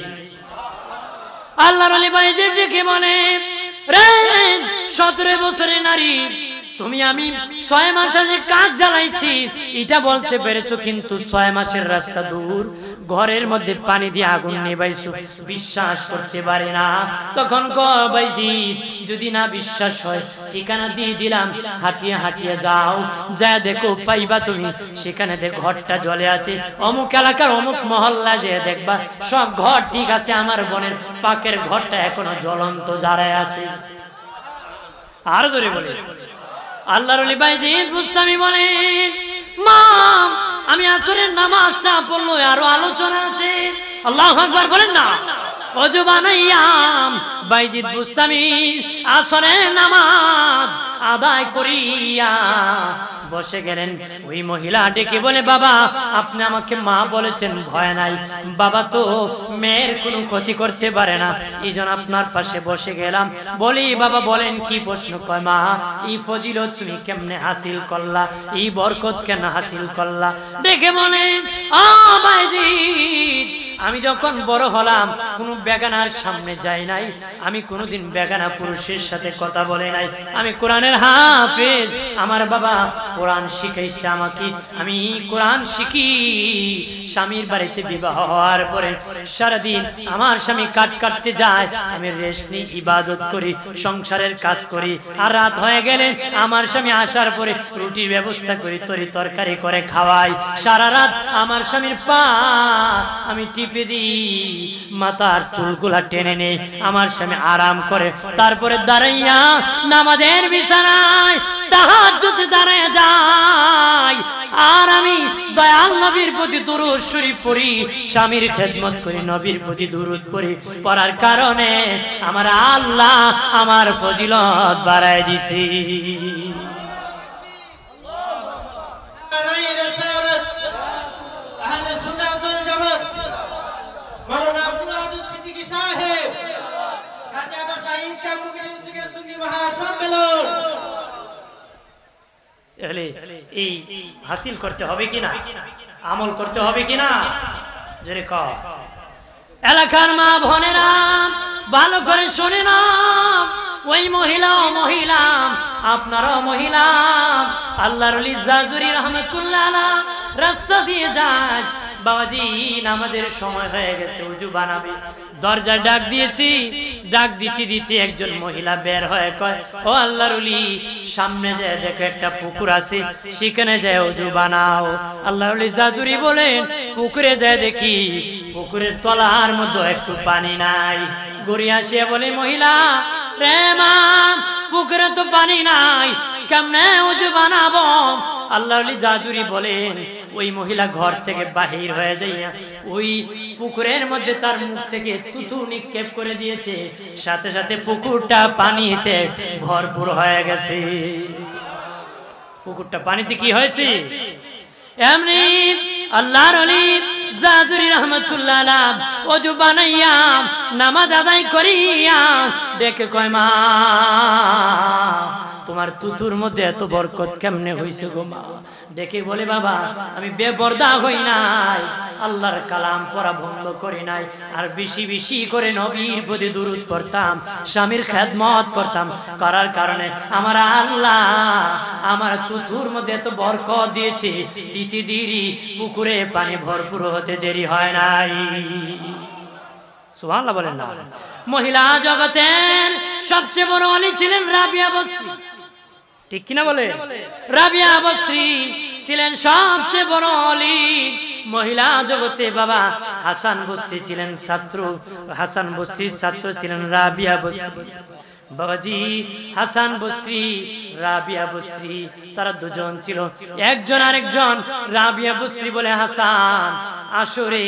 আল্লাহর ওলি বাইজিদ ডেকে বলে, রে 17 বছরের নারী, তুমি আমি 6 মাস আগে কাজ জ্বালাইছি এটা বলতে পেরেছো, কিন্তু 6 মাসের রাস্তা দূর ঘরের মধ্যে পানি দিয়ে আগুন নিভাইছো, বিশ্বাস করতে পারে না। তখন বাইজিদ, যদি না বিশ্বাস হয় ঠিকানা দিয়ে দিলাম, হাঁটিয়ে হাঁটিয়ে যাও, যা দেখো পাইবা তুমি, সেখানে দেখো ঘরটা জ্বলে আছে, অমুক এলাকার অমুক মহল্লা যে দেখবা সব ঘর ঠিক আছে, আমার বোনের পাকের ঘরটা এখনো জ্বলন্ত জ্বালায় আছে। আর ধরে বলে আল্লাহর ওলি বাইজিদ বুস্তামি বলেন, মা, আমি আসরের নামাজটা পড়লো, আরো আলোচনা আছে। আল্লাহু আকবার বলেন না। ওযু বানাইয়াম বাইজিদ বুস্তামি আসরের নামাজ আদায় করিয়া বসে গেলেন। ওই মহিলা ডেকে বলে, বাবা, আপনি আমাকে মা বলেছেন, ভয় নাই, বাবা তো মেয়ের কোনো ক্ষতি করতে পারে না, এই জন্য আপনার পাশে বসে গেলাম। বলি, বাবা বলেন কি প্রশ্ন? কয়, মা, এই ফজিলত তুমি কেমনে হাসিল করলা, এই বরকত কেন হাসিল করলা? ডেকে বলেন, ও বাইজিদ, আমি যখন বড় হলাম কোনো বেগানার সামনে যাই নাই, আমি কোনোদিন বেগানা পুরুষের সাথে কথা বলে নাই, আমি কোরআনের হাফেজ, আমার বাবা কোরআন শিখাইছে আমাকে, আমি কোরআন শিখি। স্বামীর বাড়িতে বিবাহ হওয়ার পরে সারাদিন আমার স্বামী কাটতে যায়, আমি রেস্ট নিই, ইবাদত করি, সংসারের কাজ করি, আর রাত হয়ে গেলে আমার স্বামী আসার পরে রুটির ব্যবস্থা করি, তরকারি করে খাওয়াই। সারা রাত আমার স্বামীর পা আমি টিপে দিই, মাথার চুলগুলা টেনে নেই, আমার স্বামী আরাম করে, তারপরে দাঁড়াইয়া নামাজের বিছানায় তাহাজ্জুদে দাঁড়ায় যায়, আর আমি দয়াল নবীর প্রতি দুরূদ শরীফ পড়ি, স্বামীর খেদমত করি, নবীর প্রতি দুরূদ পড়ি, পড়ার কারণে আমার আল্লাহ আমার ফজিলত বাড়ায় দিছি। এই হাসিল করতে হবে কিনা, আমল করতে হবে কিনা, জোরে কও। এলাকার মা বোনেরা ভালো করে শুনে না, ওই মহিলা আপনারাও মহিলা, আল্লাহর ওলি জাজুরি রহমাতুল্লাহ আলাইহি রাস্তা দিয়ে যায়, বাবাজি নামাজের সময় হয়ে গেছে, ওযু বানাবে। দরজা ডাক দিয়েছি, ডাক দিতে দিতে একজন মহিলা বের হয়ে কয়, ও আল্লাহর ওলি, সামনে যায় দেখো একটা পুকুর আছে, সেখানে যায় ওযু বানাও। আল্লাহর ওলি জাজুরি বলেন, পুকুরে যায় দেখি পুকুরের তলার মধ্যে একটু পানি নাই। ঘুরে আসিয়া বলে, মহিলা রে মা, পুকুরে তো পানি নাই, কেমনে ওযু বানাবো? আল্লাহর ওলি জাদুরি বলেন, ওই মহিলা ঘর থেকে বাহির হয়ে যাইয়া ওই পুকুরের মধ্যে তার মুখ থেকে তুতু নিক্ষেপ করে দিয়েছে, সাথে সাথে পুকুরটা পানিতে ভরপুর হয়ে গেছে। পুকুরটা পানিতে কি হয়েছে? এমনি আল্লাহর ওলি জাজুরি রহমাতুল্লাহ আলাইহি ওযু বানাইয়া নামাজ আদায় করিয়া ডেকে কয়, মা তোমার তুতুর মধ্যে এত বরকত কেমনে হইছে গো মা? ডেকে বলে, বাবা আমি বেপরদা হই নাই, আল্লাহর কালাম পড়া বন্ধ করি নাই, আর বেশি বেশি করে নবীর প্রতি দুরূদ পড়তাম, স্বামীর খেদমত করতাম, করার কারণে আমার আল্লাহ আমার তুতুর মধ্যে এত বরকত দিয়েছে, দিতে দেরি পুকুরে পানি ভরপুর হতে দেরি হয় নাই। সুবহানাল্লাহ বলেন না। মহিলা জগতের সবচেয়ে বড় ওলি ছিলেন রাবিয়া বসরি, ঠিক কিনা বলে? রাবিয়া বসরি ছিলেন সবচেয়ে বড় ওলি। মহিলা জগতে বাবা হাসান বসরি ছিলেন ছাত্র, হাসান বসরির ছাত্র ছিলেন রাবিয়া বসরি। বাবাজি হাসান বসরি, রাবিয়া বসরি, তারা দুজন ছিল। একজন আরেকজন রাবিয়া বসরি বলে, হাসান আসরে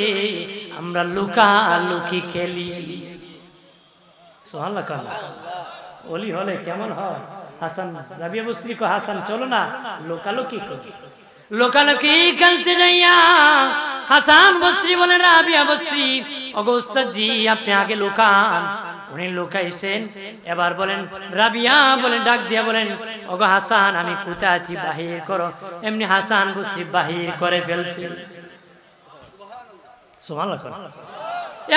আমরা লুকালুকি খেলি। সুবহানাল্লাহ। ওলি হলে কেমন হয়? হাসান রাবিয়া বসরি কো, হাসান চলো না লুকালুকি করি। লোকালুকি খেলতে যাইয়া হাসান বসরি বলে, রাবিয়া বসরি ওগো উস্তাদ জি আপনি আগে লুকান। উনি লুকাইছেন। এবার বলেন রাবিয়া বলেন, ডাক দিয়া বলেন, ওগো হাসান আমি কোথায় আছি বাহির করো। এমনি হাসান বসরি বাহির করে ফেলছে। সুবহানাল্লাহ।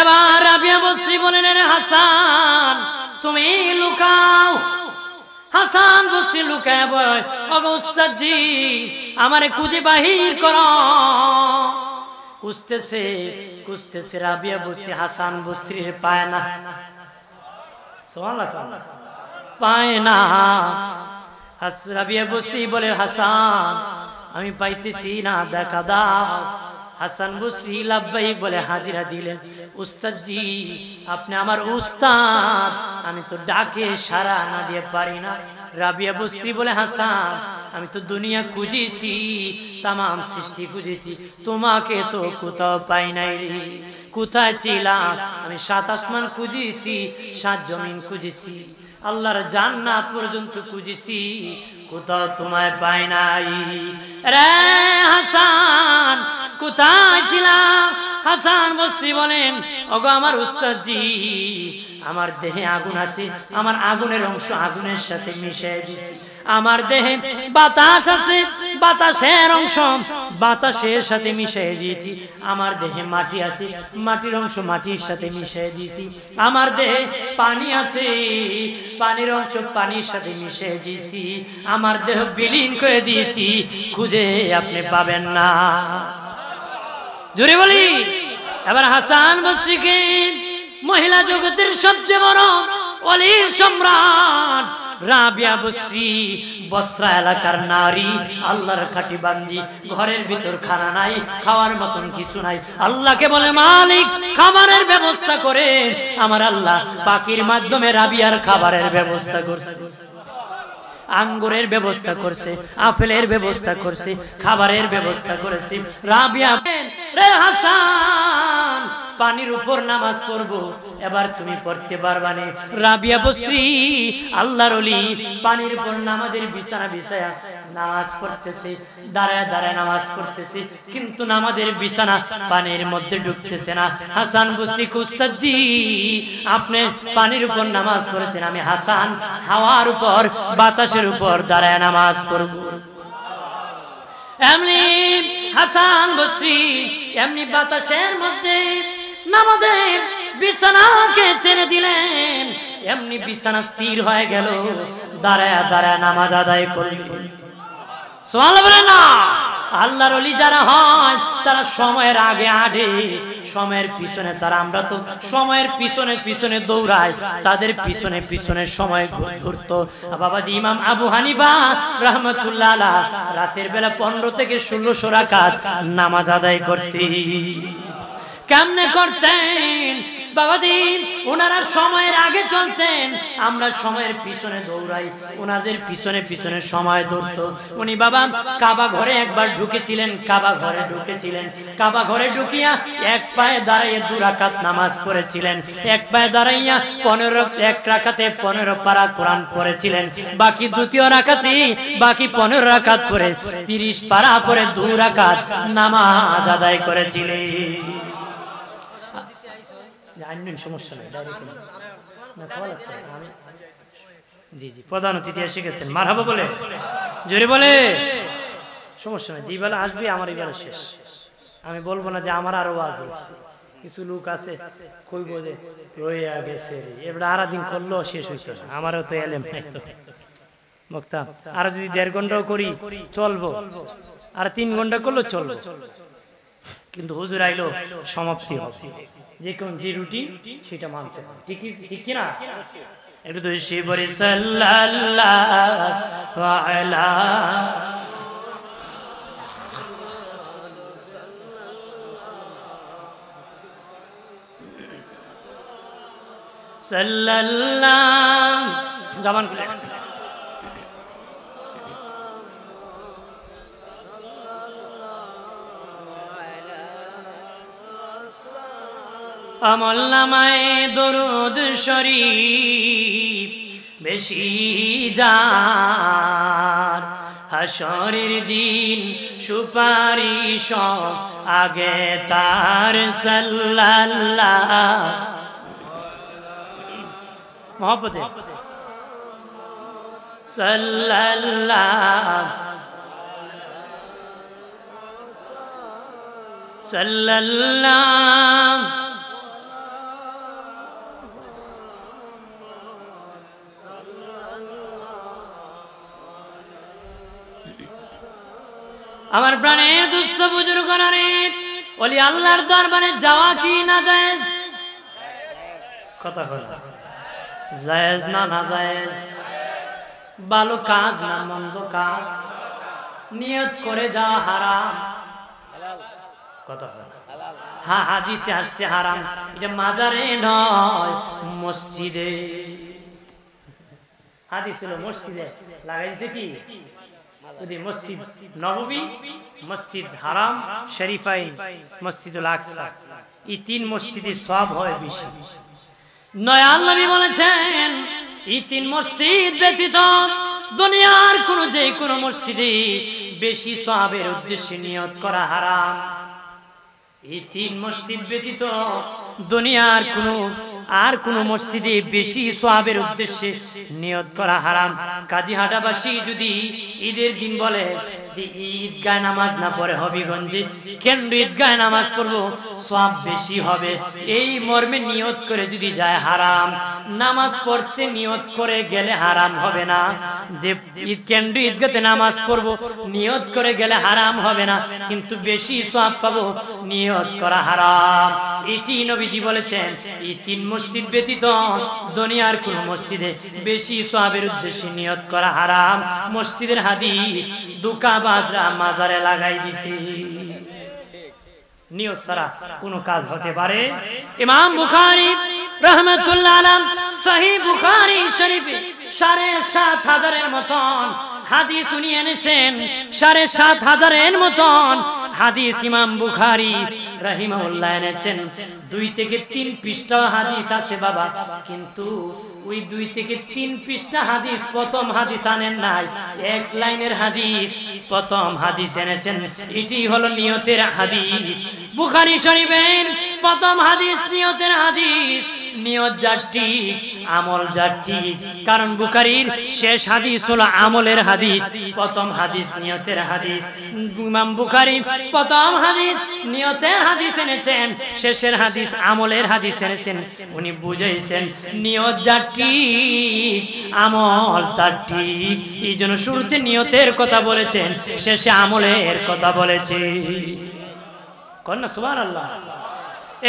এবার রাবিয়া বসরি বলেন, হাসান তুমি লুকাও। হাসান বসরি লুকায় বয়, ওগো উস্তাদ জি আমারে খুঁজে বাহির করো। খুঁজতেছে খুঁজতেছে রাবিয়া বসরি হাসান বসরির পায় না। সুবহানাল্লাহ। পায় না। রাবিয়া বসরি বলে, হাসান আমি পাইতেছি না, দেখা দাও। হাসান বসরি লাব্বাইক বলে হাজিরা দিলেন। উস্তাদ জি আপনি আমার উস্তাদ, আমি তো ডাকে সাড়া না দিয়ে পারি না। রাবিয়া বসরি বলে, হাসান আমি তো দুনিয়া খুঁজেছি, তাম সৃষ্টি খুঁজেছি, তোমাকে তো কোথাও পাই নাই রে। কোথায় ছিলাম আমি? 7 আসমান খুঁজেছি, 7 জমিন খুঁজেছি, আল্লাহর জান্নাত পর্যন্ত খুঁজেছি, কোথাও তোমায় পাই নাই রে হাসান, কোথায় ছিলাম? হাসান বসরি বলেন, ওগো আমার উস্তাদ জি আমার দেহে আগুন আছে, আমার আগুনের অংশ আগুনের সাথে মিশিয়ে দিয়েছি। আমার দেহে বাতাস আছে, বাতাসের অংশ বাতাসের সাথে মিশিয়ে দিয়েছি। আমার দেহে মাটি আছে, মাটির অংশ মাটির সাথে মিশিয়ে দিয়েছি। আমার দেহে পানি আছে, পানির অংশ পানির সাথে মিশিয়ে দিয়েছি। আমার দেহ বিলীন করে দিয়েছি, খুঁজে আপনি পাবেন না। জোরে বলি। এবার হাসান বসরিকে মহিলা জগতের সবচেয়ে বড় ওলির সম্রাট রাবিয়া বসরি, বসরা এলাকার নারী, আল্লাহর খাঁটি বান্দি, ঘরের ভিতর খানা নাই, খাওয়ার মতন কিছু নাই। আল্লাহকে বলে, মালিক খাবারের ব্যবস্থা করে। আমার আল্লাহ পাখির মাধ্যমে রাবিয়ার খাবারের ব্যবস্থা করছে, আঙ্গুরের ব্যবস্থা করছে, আপেলের ব্যবস্থা করছে, খাবারের ব্যবস্থা করেছে। রাবিয়া রে হাসান পানির উপর নামাজ পড়বো, এবার তুমি পড়তে পারবা না। রাবিয়া বসরি আল্লাহর ওলি পানির উপর নামাজের বিছানা বিছায়া নামাজ পড়তেছে, দাঁড়ায় দাঁড়ায় নামাজ পড়তেছে, কিন্তু নামাজের বিছানা পানির মধ্যে ঢুকতেছে না। হাসান বসরি উস্তাদ জি আপনি পানির উপর নামাজ পড়েছেন, আমি হাসান হাওয়ার উপর বাতাসের উপর দাঁড়ায় নামাজ পড়ব। এমনি হাসান বসরি এমনি বাতাসের মধ্যে নামাজের বিছানাকে ছেড়ে দিলেন, এমনি বিছানা স্থির হয়ে গেল, দাঁড়ায় দাঁড়ায় নামাজ আদায় করলেন। সুবহানাল্লাহ বলেন না। আল্লাহর ওলি যারা হয় তারা সময়ের আগে আগে সময়ের পিছনে, তারা আমরা তো সময়ের পিছনে পিছনে দৌড়াই, তাদের পিছনে পিছনে সময় ঘুরতো। বাবাজি ইমাম আবু হানিফা রাহমাতুল্লাহ আলাইহি রাতের বেলা 15 থেকে 1600 রাকাত নামাজ আদায় করতেন। কেমনে করতেন বাবাজি? ওনারা সময়ের আগে চলতেন, আমরা সময়ের পিছনে দৌড়াই, ওনাদের পিছনে পিছনে সময় দৌড়তো। উনি বাবা কাবা ঘরে একবার ঢুকেছিলেন, কাবা ঘরে ঢুকেছিলেন, কাবা ঘরে ঢুকিয়া এক পায়ে দাঁড়াইয়া 2 রাকাত নামাজ পড়েছিলেন, এক পায়ে দাঁড়াইয়া এক রাকাতে 15 পারা কোরআন পড়েছিলেন, বাকি দ্বিতীয় রাকাতে বাকি 15 রাকাত পড়ে 30 পারা পড়ে 2 রাকাত নামাজ আদায় করেছিলেন। সমস্যা নেই, জি জি, প্রধান অতিথি এসে গেছেন, মারহাবা বলে জোরে বলে, সমস্যা নেই, যে বেলা আসবে আমার এই বেলা শেষ, আমি বলবো না যে আমার আরো ওয়াজ হচ্ছে। কিছু লোক আছে কইব যে রইয়া গেছে, এবার আর দিন করলো শেষ হইতো না, আমারও তো এলেম নাই তো বক্তা, আর যদি 1.5 ঘন্টাও করি চলবো, আর 3 ঘন্টা করলো চলবো, কিন্তু হুজুর আইলো সমাপ্তি হবে, যে কোন যে রুটিন সেটা মানতে হবে, ঠিক কি না? একটু তো শিবরে সাল্লাল্লাহু আলা সাল্লাল্লাহু জবান খুলে আমলনামায়ে দরুদ শরীফ বেশি যার, হাসরের দিন সুপারিশ আগে তার সাল্লাল্লাহু মোহাব্বতে সাল্লাল্লাহু আমার প্রাণের দুস্থ বুজুর্গরা, ওলি আল্লাহর দরবারে যাওয়া কি না জায়েজ? কথা হলো জায়েজ না না জায়েজ? ভালো কাজ না মন্দ কাজ? নিয়ত করে যাওয়া হারাম? কথা হলো হ্যাঁ, হাদিসে আসছে হারাম, এটা মাজারে নয় মসজিদে। হাদিস হলো মসজিদে লাগাইছে কি? মসজিদ নববী, মসজিদ হারাম শরীফাইন, মসজিদুল আকসা, এই 3 মসজিদে সওয়াব হয় বেশি। নয়া নবী বলেছেন এই 3 মসজিদ ব্যতীত দুনিয়ার যে কোনো মসজিদে বেশি সওয়াবের উদ্দেশ্যে নিয়ত করা হারাম। এই 3 মসজিদ ব্যতীত দুনিয়ার আর কোন মসজিদে বেশি সওয়াবের উদ্দেশ্যে নিয়ত করা হারাম। কাজীহাটাবাসী যদি ঈদের দিন বলে যে ঈদগায় নামাজ না পড়ে হবিগঞ্জে, কেন ঈদগায় নামাজ পড়বো, সওয়াব বেশি হবে, এই মর্মে নিয়ত করে যদি যায় হারাম। নামাজ পড়তে নিয়ত করে গেলে হারাম হবে না, যে কেন ঈদগাতে নামাজ পড়বো নিয়ত করে গেলে হারাম হবে না, কিন্তু বেশি সওয়াব পাবো, নিয়ত করা হারাম। এটি নবীজি বলেছেন এই 3 মসজিদ ব্যতীত দুনিয়ার কোন মসজিদে বেশি সওয়াবের উদ্দেশ্যে নিয়ত করা হারাম। মসজিদের হাদিস দুকাবাজরা মাজারে লাগাই দিছে, নিয়ত ছাড়া কোন কাজ হতে পারে? ইমাম বুখারী রাহমাতুল্লাহ আলাইহি সহিহ বুখারী শরীফে ৭,৫০০ মতন হাদিস উনি এনেছেন, ৭,৫০০ মতন হাদিস ইমাম বুখারী রাহিমাহুল্লাহ এনেছেন। 2 থেকে 3 পৃষ্ঠা হাদিস আছে বাবা, কিন্তু ওই 2 থেকে 3 পৃষ্ঠা হাদিস প্রথম হাদিস আনেন নাই, 1 লাইনের হাদিস প্রথম হাদিস এনেছেন। এটি হলো নিয়তের হাদিস। বুখারী শরীফের প্রথম হাদিস নিয়তের হাদিস। নিয়ত যার ঠিক, আমল যার ঠিক। কারণ বুখারীর শেষ হাদিস হলো আমলের হাদিস, প্রথম হাদিস নিয়তের হাদিস। ইমাম বুখারী প্রথম হাদিস নিয়তের হাদিস এনেছেন, শেষের হাদিস আমলের হাদিস এনেছেন। উনি বুঝাইছেন নিয়ত যার ঠিক, আমল তার ঠিক। এই জন্য শুরুতে নিয়তের কথা বলেছেন, শেষে আমলের কথা বলেছে। কন্যা সুবহানাল্লাহ।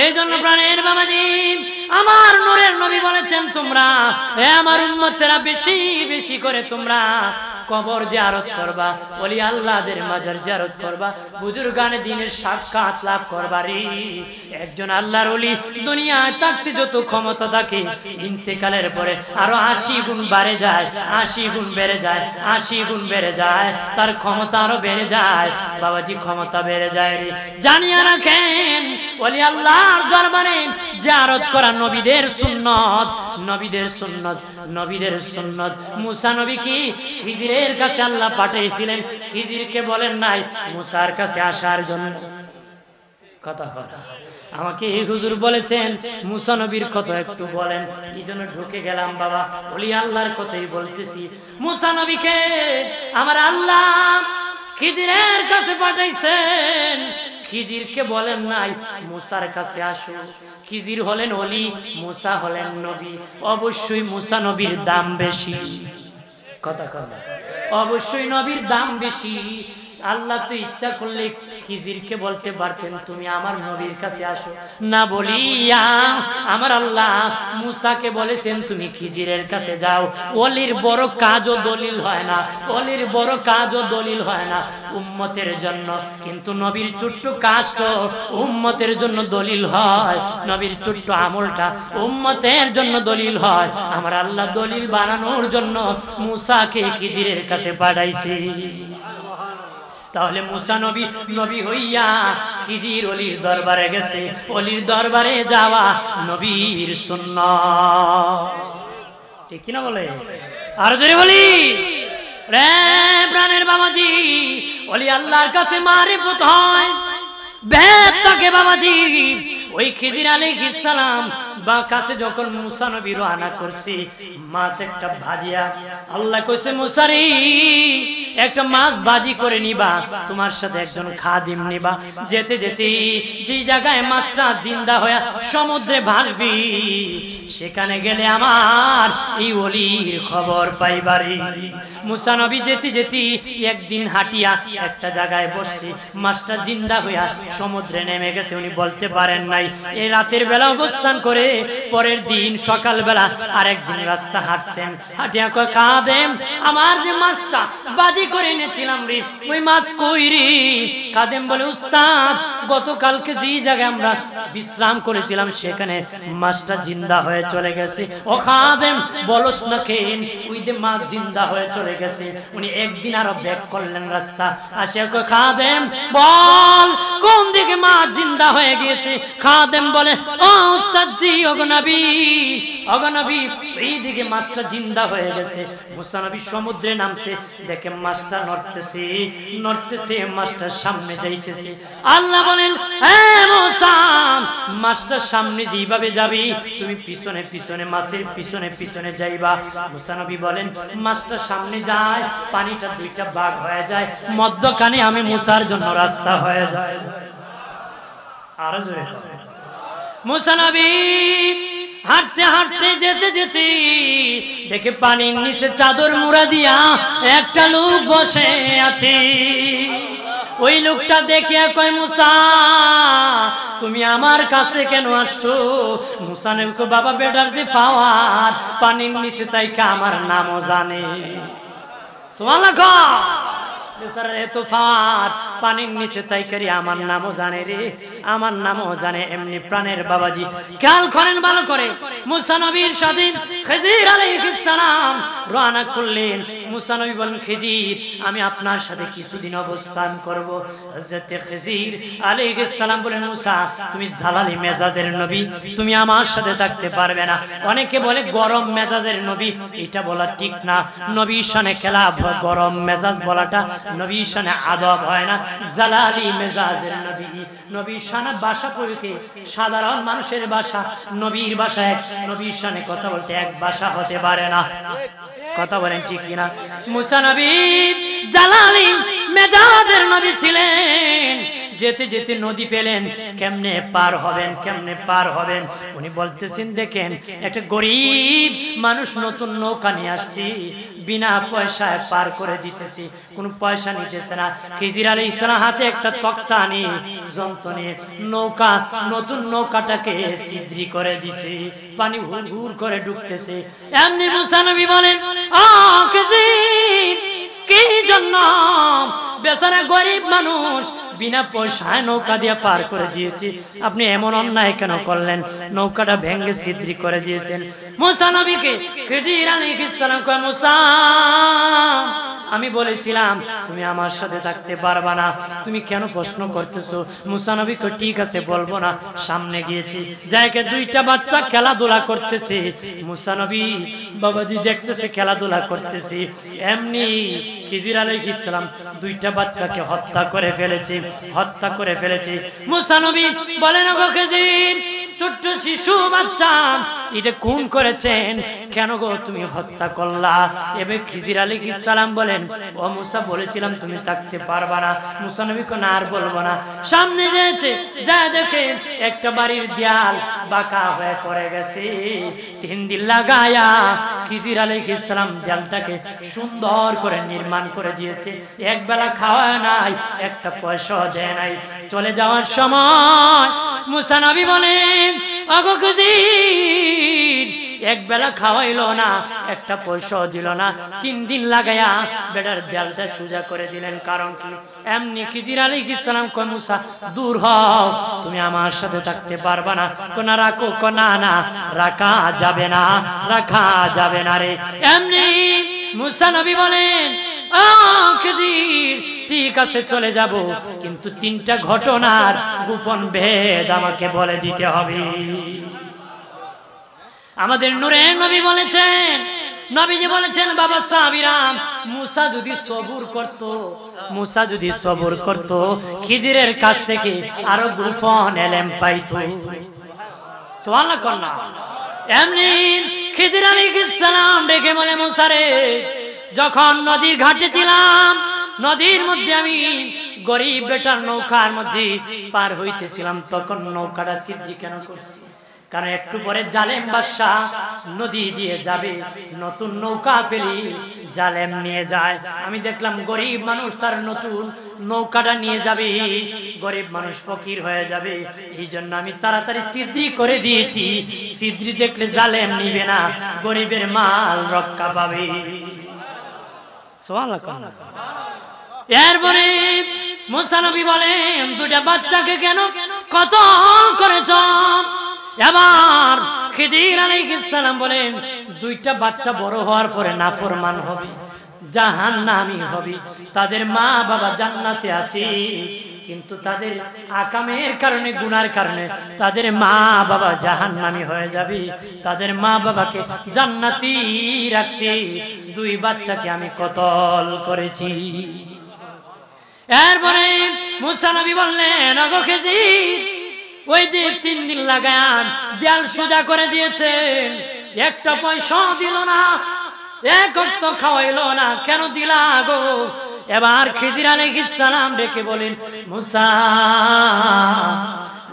এই জন্য প্রাণের বাবাজি, আমার নূরের নবী বলেছেন, তোমরা আমার উম্মতেরা বেশি বেশি করে তোমরা কবর জিয়ারত করবা, ওলি আল্লাহদের মাজার জিয়ারত করবা, বুজুর্গানে দিনের সাক্ষাৎ লাভ করবা রে। একজন আল্লাহর ওলি দুনিয়ায় থাকতে যত ক্ষমতা থাকে, ইন্তেকালের পরে আরো 80 গুণ বেড়ে যায়, 80 গুণ বেড়ে যায়, 80 গুণ বেড়ে যায়, তার ক্ষমতা আরো বেড়ে যায়। বাবাজি ক্ষমতা বেড়ে যায় রে। জানিয়ে রাখেন, ওলি আল্লাহর দরবারে জিয়ারত করা নবীদের সুন্নত, নবীদের সুন্নত, নবীদের সুন্নত। মুসা নবী কি খিজিরের কাছে আল্লাহ পাঠিয়েছিলেন, খিজিরকে বলেন নাই মুসার কাছে আসার জন্য। কথা কথা আমাকে এই হুজুর বলেছেন মুসা নবীর কথা একটু বলেন, এই জন্য ঢুকে গেলাম বাবা। ওলি আল্লাহর কথাই বলতেছি। মুসা নবীকে আমার আল্লাহ খিজিরের কাছে পাঠাইছেন, খিজিরকে বলেন নাই মুসার কাছে আসো। খিজির হলেন ওলি, মুসা হলেন নবী। অবশ্যই মুসা নবীর দাম বেশি। কথা কথা অবশ্যই নবীর দাম বেশি। আল্লাহ তো ইচ্ছা করলে খিজিরকে বলতে পারতেন তুমি আমার নবীর কাছে আসো, না বলিয়া আমার আল্লাহ মুসাকে বলেছেন তুমি খিজিরের কাছে যাও। ওলির বড় কাজও দলিল হয় না, ওলির বড় কাজও দলিল হয় না উম্মতের জন্য, কিন্তু নবীর ছোট্ট কাজটা উম্মতের জন্য দলিল হয়, নবীর ছোট্ট আমলটা উম্মতের জন্য দলিল হয়। আমার আল্লাহ দলিল বানানোর জন্য মুসাকে খিজিরের কাছে পাঠাইছে। তাহলে মুসা নবী নবী হইয়া খিজির ওলির দরবারে গেছে, ওলির দরবারে যাওয়া নবীর সুন্নাত। ঠিক কিনা বলে? আর জোরে বলি রে প্রাণের বাবাজি, ওলি আল্লাহর কাছে মারিফত হয়, বেদ থাকে বাবাজি। ওই খিজির আলাইহিস সালাম বা কাছে যখন মুসা নবী রওনা করছে, মাছ একটা ভাজিয়া, আল্লাহ কইছে মুসা রে একটা মাছ ভাজি করে নিবা, তোমার সাথে একজন খাদিম নিবা। যেতে যেতে যে জায়গায় মাছটা জিন্দা হয়ে সমুদ্রে ভাসবি, সেখানে গেলে আমার এই ওলির খবর পাইবারি। মুসা নবী যেতে যেতে একদিন হাঁটিয়া একটা জায়গায় বসছে, মাছটা জিন্দা হইয়া সমুদ্রে নেমে গেছে। উনি বলতে পারেন নাই, এই রাতের বেলা অবস্থান করে পরের দিন সকাল বেলা আরেকদিন রাস্তা হাঁটছেন, হাঁটিয়া কয় খাদেম আমার যে মাছটা বাজি করে এনেছিলাম রে, ওই মাছ কই রে? খাদেম বলে উস্তাদ গতকালকে যে জায়গায় আমরা বিশ্রাম করেছিলাম সেখানে মাছটা জিন্দা হয়ে চলে গেছে। ও খাদেম বলস না খেন, ওই যে মাছ জিন্দা হয়ে চলে গেছে। উনি একদিন আরো ব্যাক করলেন রাস্তা, আসিয়া কয় খাদেম বল কোন দিকে মাছ জিন্দা হয়ে গিয়েছে? খাদেম বলে ও উস্তাদ জি অগনবী, অগনবী এই দিকে মাছটা জিন্দা হয়ে গেছে। মুসা নবী সমুদ্রে নামছে, দেখে মাছটা নড়তেছে, নড়তেছে, মাছটার সামনে যাইতেছে। আল্লাহ বলেন হে মুসা মাছটার সামনে যেভাবে যাবি তুমি পিছনে পিছনে মাছের পিছনে পিছনে যাইবা। মুসা নবী বলেন মাছটার সামনে যায়, পানিটা দুইটা ভাগ হয়ে যায়, মধ্যখানে আমি মুসার জন্য রাস্তা হয়ে যায়। আরো জোরে মুসা নবী হাঁটতে হাঁটতে যেতে যেতে দেখে পানির নিচে চাদর মুড়া দিয়া একটা লোক বসে আছে। ওই লোকটা দেখিয়া কয় মুসা তুমি আমার কাছে কেন আসছো? মুসা নবী কয় বাবা বেটার যে পাওয়ার পানির নিচে তাই আমার নামও জানে। সুবহানাল্লাহ, এত ফাট পানির নিচে তাই করি আমার নামও জানে রে, আমার নামও জানে। এমনি প্রাণের বাবাজি খেয়াল করেন ভালো করে, মুসা নবীর সাথে খিজির আলাইহিস সালাম রওনা করলেন। মুসা নবী বলেন খিজির আমি আপনার সাথে কিছুদিন অবস্থান করব। হযরত খিজির আলাইহিস সালাম বলেন মুসা তুমি জালালি মেজাজের নবী, তুমি আমার সাথে থাকতে পারবে না। অনেকে বলে গরম মেজাজের নবী, এটা বলা ঠিক না। নবী শানে খেলা গরম মেজাজ বলাটা নবী শানে আদব হয় না। জালালি মেজাজের নবী, নবী শানে ভাষা প্রয়োগে সাধারণ মানুষের ভাষা, নবীর ভাষা একটা নবীর শানে কথা বলতে এক ভাষা হতে পারে না। কথা বলেন ঠিক কিনা? মুসা নবী জালালি মেজাজের নবী ছিলেন। যেতে যেতে নদী পেলেন, কেমনে পার হবেন, কেমনে পার হবেন। উনি বলতেছেন, দেখেন একটা গরিব মানুষ নতুন নৌকা নিয়ে আসছি, বিনা পয়সায় পার করে দিতেছি, কোনো পয়সা নিতেছে না। খিজির আলাইহিস সালাম হাতে একটা তক্তা নিয়ে যন্ত্র নিয়ে নৌকা, নতুন নৌকাটাকে ছিদ্রি করে দিছে, পানি হুর হুর করে ঢুকতেছে। এমনি মুসা নবী বলেন, ও খিজির, কি জন্য বেচারা গরিব মানুষ বিনা পয়সায় নৌকা দিয়ে পার করে দিয়েছি, আপনি এমন অন্যায় কেন করলেন? নৌকাটা ভেঙে ছিদ্রি করে দিয়েছেন। মুসা নবীকে খিজির আলাইহিস সালাম কয়, মুসা, আমি বলেছিলাম তুমি আমার সাথে থাকতে পারবা না, তুমি কেন প্রশ্ন করতেছো? মুসা নবী কয়, ঠিক আছে বলবো না। সামনে গিয়েছি, জায়গায় দুইটা বাচ্চা খেলাধুলা করতেছে। মুসা নবী বাবাজি দেখতেছে খেলাধুলা করতেছি, এমনি খিজির আলাইহিস সালাম দুইটা বাচ্চাকে হত্যা করে ফেলেছে, হত্যা করে ফেলেছে। মুসা নবী বলেন, ওগো খিজির, ছোট্ট শিশু বাচ্চা এটা খুন করেছেন, কেন গো তুমি হত্যা করলা? এবার খিজির আলাইহিস সালাম বলেন, ও মুসা, বলেছিলাম তুমি থাকতে পারবা না। মুসা নবী কো, না আর বলবো না। সামনে গেছে, যা দেখে একটা বাড়ির দেয়াল বাঁকা হয়ে পড়ে গেছে। 3 দিন লাগায়া খিজির আলাইহিস সালাম দেয়ালটাকে সুন্দর করে নির্মাণ করে দিয়েছে। এক বেলা খাওয়া নাই, একটা পয়সা দেয় নাই। চলে যাওয়ার সময় মুসা নবী বলেন, ওগো খিজির, এক বেলা খাওয়াইলো না, একটা পয়সাও দিল না, 3 দিন লাগায়া বেটার দেয়ালটা সোজা করে দিলেন। কারণ কি? এমনি খিজির আলাইহিস সালাম কয়, মুসা দূর হও, তুমি আমার সাথে থাকতে পারবা না। কোনা রাখো, কোনা না রাখা যাবে না, রাখা যাবে না রে। এমনি মুসা নবী বলেন, ও খিজির, ঠিক আছে চলে যাব, কিন্তু 3টা ঘটনার গোপন ভেদ আমাকে বলে দিতে হবে। আমাদের নূরের নবী বলেছেন, নবীজি বলেছেন, বাবা সাহাবীরাম, মুসা যদি সবুর করত, মুসা যদি সবুর করত, খিজিরের কাছ থেকে আরো গোপন এলেম পাইতো। সুবহানাল্লাহ কন্না। এমনি খিজির আলাইহিস সালাম ডেকে বলে, মুসা রে, যখন নদীর ঘাটে ছিলাম, নদীর মধ্যে আমি গরিব বেটার নৌকার মধ্যে পার হইতেছিলাম, তখন নৌকাটা ছিদ্রি কেন করছি? কারণ একটু পরে জালেম বাদশা নদী দিয়ে যাবে, নতুন নৌকা পেলি জালেম নিয়ে যায়। আমি দেখলাম গরিব মানুষ তার নতুন নৌকাটা নিয়ে যাবে, গরিব মানুষ ফকির হয়ে যাবে, এই জন্য আমি তাড়াতাড়ি ছিদ্রি করে দিয়েছি। ছিদ্রি দেখলে জালেম নিবে না, গরিবের মাল রক্ষা পাবে। সুবহানাল্লাহ। এরপরে মুসা নবী বলেন, 2টা বাচ্চাকে কেন কতল করেছ? এবার খিজির আলাইহিস সালাম বলেন, 2টা বাচ্চা বড় হওয়ার পরে নাফরমান হবে, জাহান্নামী হবে, তাদের মা বাবা জান্নাতে আছে, কিন্তু তাদের আকামের কারণে, গুনার কারণে তাদের মা বাবা জাহান্নামী হয়ে যাবে। তাদের মা বাবাকে জান্নাতি রাখতে 2 বাচ্চাকে আমি কতল করেছি। এরপরে মুসা নবী বললেন, ওগো খিজির, ওই যে 3 দিন লাগান দেয়াল সোজা করে দিয়েছেন, একটা পয়সা দিল না, এক ওয়াক্ত খাওয়াইলো না, কেন দিলা গো? এবার খিজির আলাইহিস সালাম ডেকে বলেন, মুসা,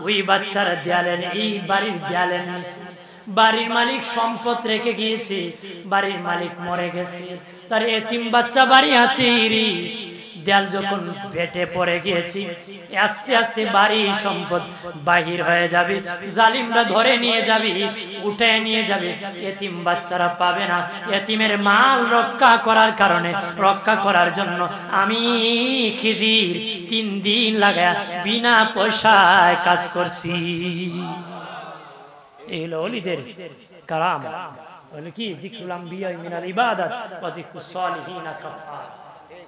ওই বাচ্চারা দেয়ালের, এই বাড়ির দেয়ালের নিচে বাড়ির মালিক সম্পদ রেখে গিয়েছে, বাড়ির মালিক মরে গেছে, তার এতিম বাচ্চা বাড়ি আছে, দেয়াল যখন পেটে পড়ে গিয়েছি, আস্তে আস্তে বাড়ি সম্পদ বাহির হয়ে যাবে, জালিমরা ধরে নিয়ে যাবে, উঠে নিয়ে যাবে, এতিম বাচ্চারা পাবে না। এতিমের মাল রক্ষা করার কারণে, রক্ষা করার জন্য আমি খিজির 3 দিন লাগায়া বিনা পয়সায় কাজ করছি। এই হলো ওলিদের কারাম। বলে কি, যিকরুল আম্বিয়া মিনাল ইবাদাত ওয়া যিকরুস সালিহিনা কাফার।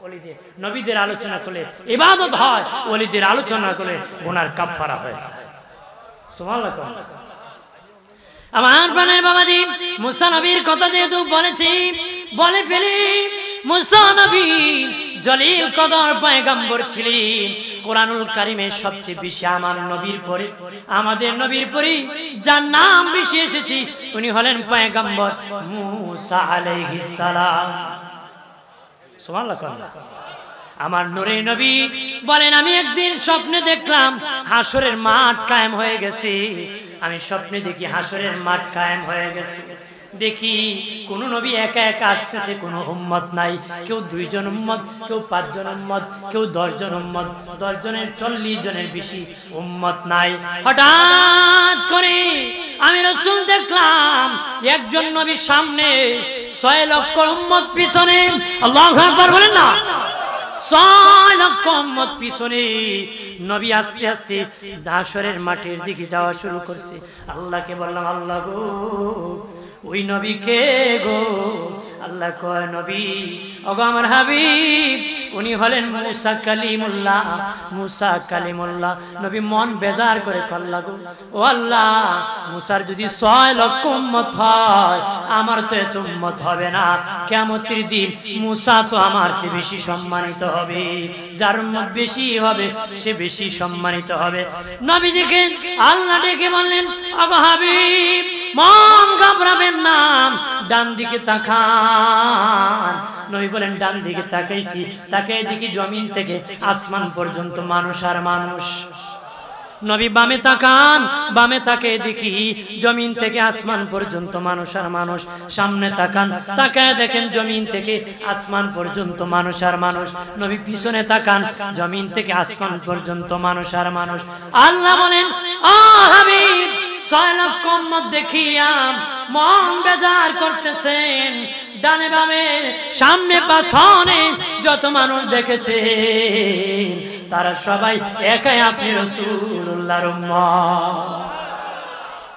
ওলিদের, নবীদের আলোচনা করলে ইবাদত হয়, ওলিদের আলোচনা করলে গুনার কাফারা হয়ে যায়। সুবহানাল্লাহ। আমার প্রাণের বাবাজি, মুসা নবীর কথা যেহেতু বলেছি, বলে ফেলি, মুসা নবী জলিল কদর পয়গম্বর ছিলেন, কোরআনুল কারীমের সবচেয়ে বেশি আমার নবীর পরে, আমাদের নবীর পরে যার নাম বেশি এসেছে উনি হলেন পয়গম্বর মুসা আলাইহিস সালাম। সুবহানাল্লাহ। আমার নূরে নবী বলেন, আমি একদিন স্বপ্নে দেখলাম হাসরের মাঠ কায়েম হয়ে গেছে। আমি স্বপ্নে দেখি হাসরের মাঠ কায়েম হয়ে গেছে। দেখি কোন নবী একা একা আসতেছে, কোন উম্মত নাই। কেউ 2 জন উম্মত, কেউ 5 জন উম্মত, কেউ 10 জন উম্মত, 10 জনের 40 জনের বেশি উম্মত নাই। হঠাৎ করে আমি রাসূল দেখলাম একজন নবী সামনে, 6 লক্ষ উম্মত পিছনে। আল্লাহু আকবার বলেন না। 6 লক্ষ উম্মত পিছনে। নবী আস্তে আস্তে হাসরের মাঠের দিকে যাওয়া শুরু করছে। আল্লাহকে বললাম, আল্লাহ গো, ওই নবী কে গো? আল্লাহ কয়, নবী ওগো আমার হাবিব, উনি হলেন মুসা কালিমুল্লাহ। মুসা কালিমুল্লাহ। নবী মন বেজার করে কল্লা গো, ও আল্লাহ, মুসার যদি 6 লক্ষ উম্মত হয়, আমার তো এত উম্মত হবে না। কিয়ামতের দিন মুসা তো আমার চেয়ে বেশি সম্মানিত হবে। যার উম্মত বেশি হবে সে বেশি সম্মানিত হবে। নবীজিকে আল্লাহ ডেকে বললেন, ওগো হাবিব, মন ঘাবড়াবেন না, ডান দিকে তাকান। নবী বলেন, ডান দিকে তাকাইছি, তাকাই দেখি জমিন থেকে আসমান পর্যন্ত মানুষ আর মানুষ। নবী বামে তাকান, বামে তাকায় দেখি জমিন থেকে আসমান পর্যন্ত মানুষ আর মানুষ। সামনে তাকান, তাকায় দেখেন জমিন থেকে আসমান পর্যন্ত মানুষ আর মানুষ। নবী পিছনে তাকান, জমিন থেকে আসমান পর্যন্ত মানুষ আর মানুষ। আল্লাহ বলেন, ও হাবিব, 6 লক্ষ উম্মত দেখিয়া মন বেজার করতেছেন। ডানে বামে সামনে পাছনে যত মানুষ দেখেছেন তারা সবাই একাই আপনি রাসূলুল্লাহর উম্মত।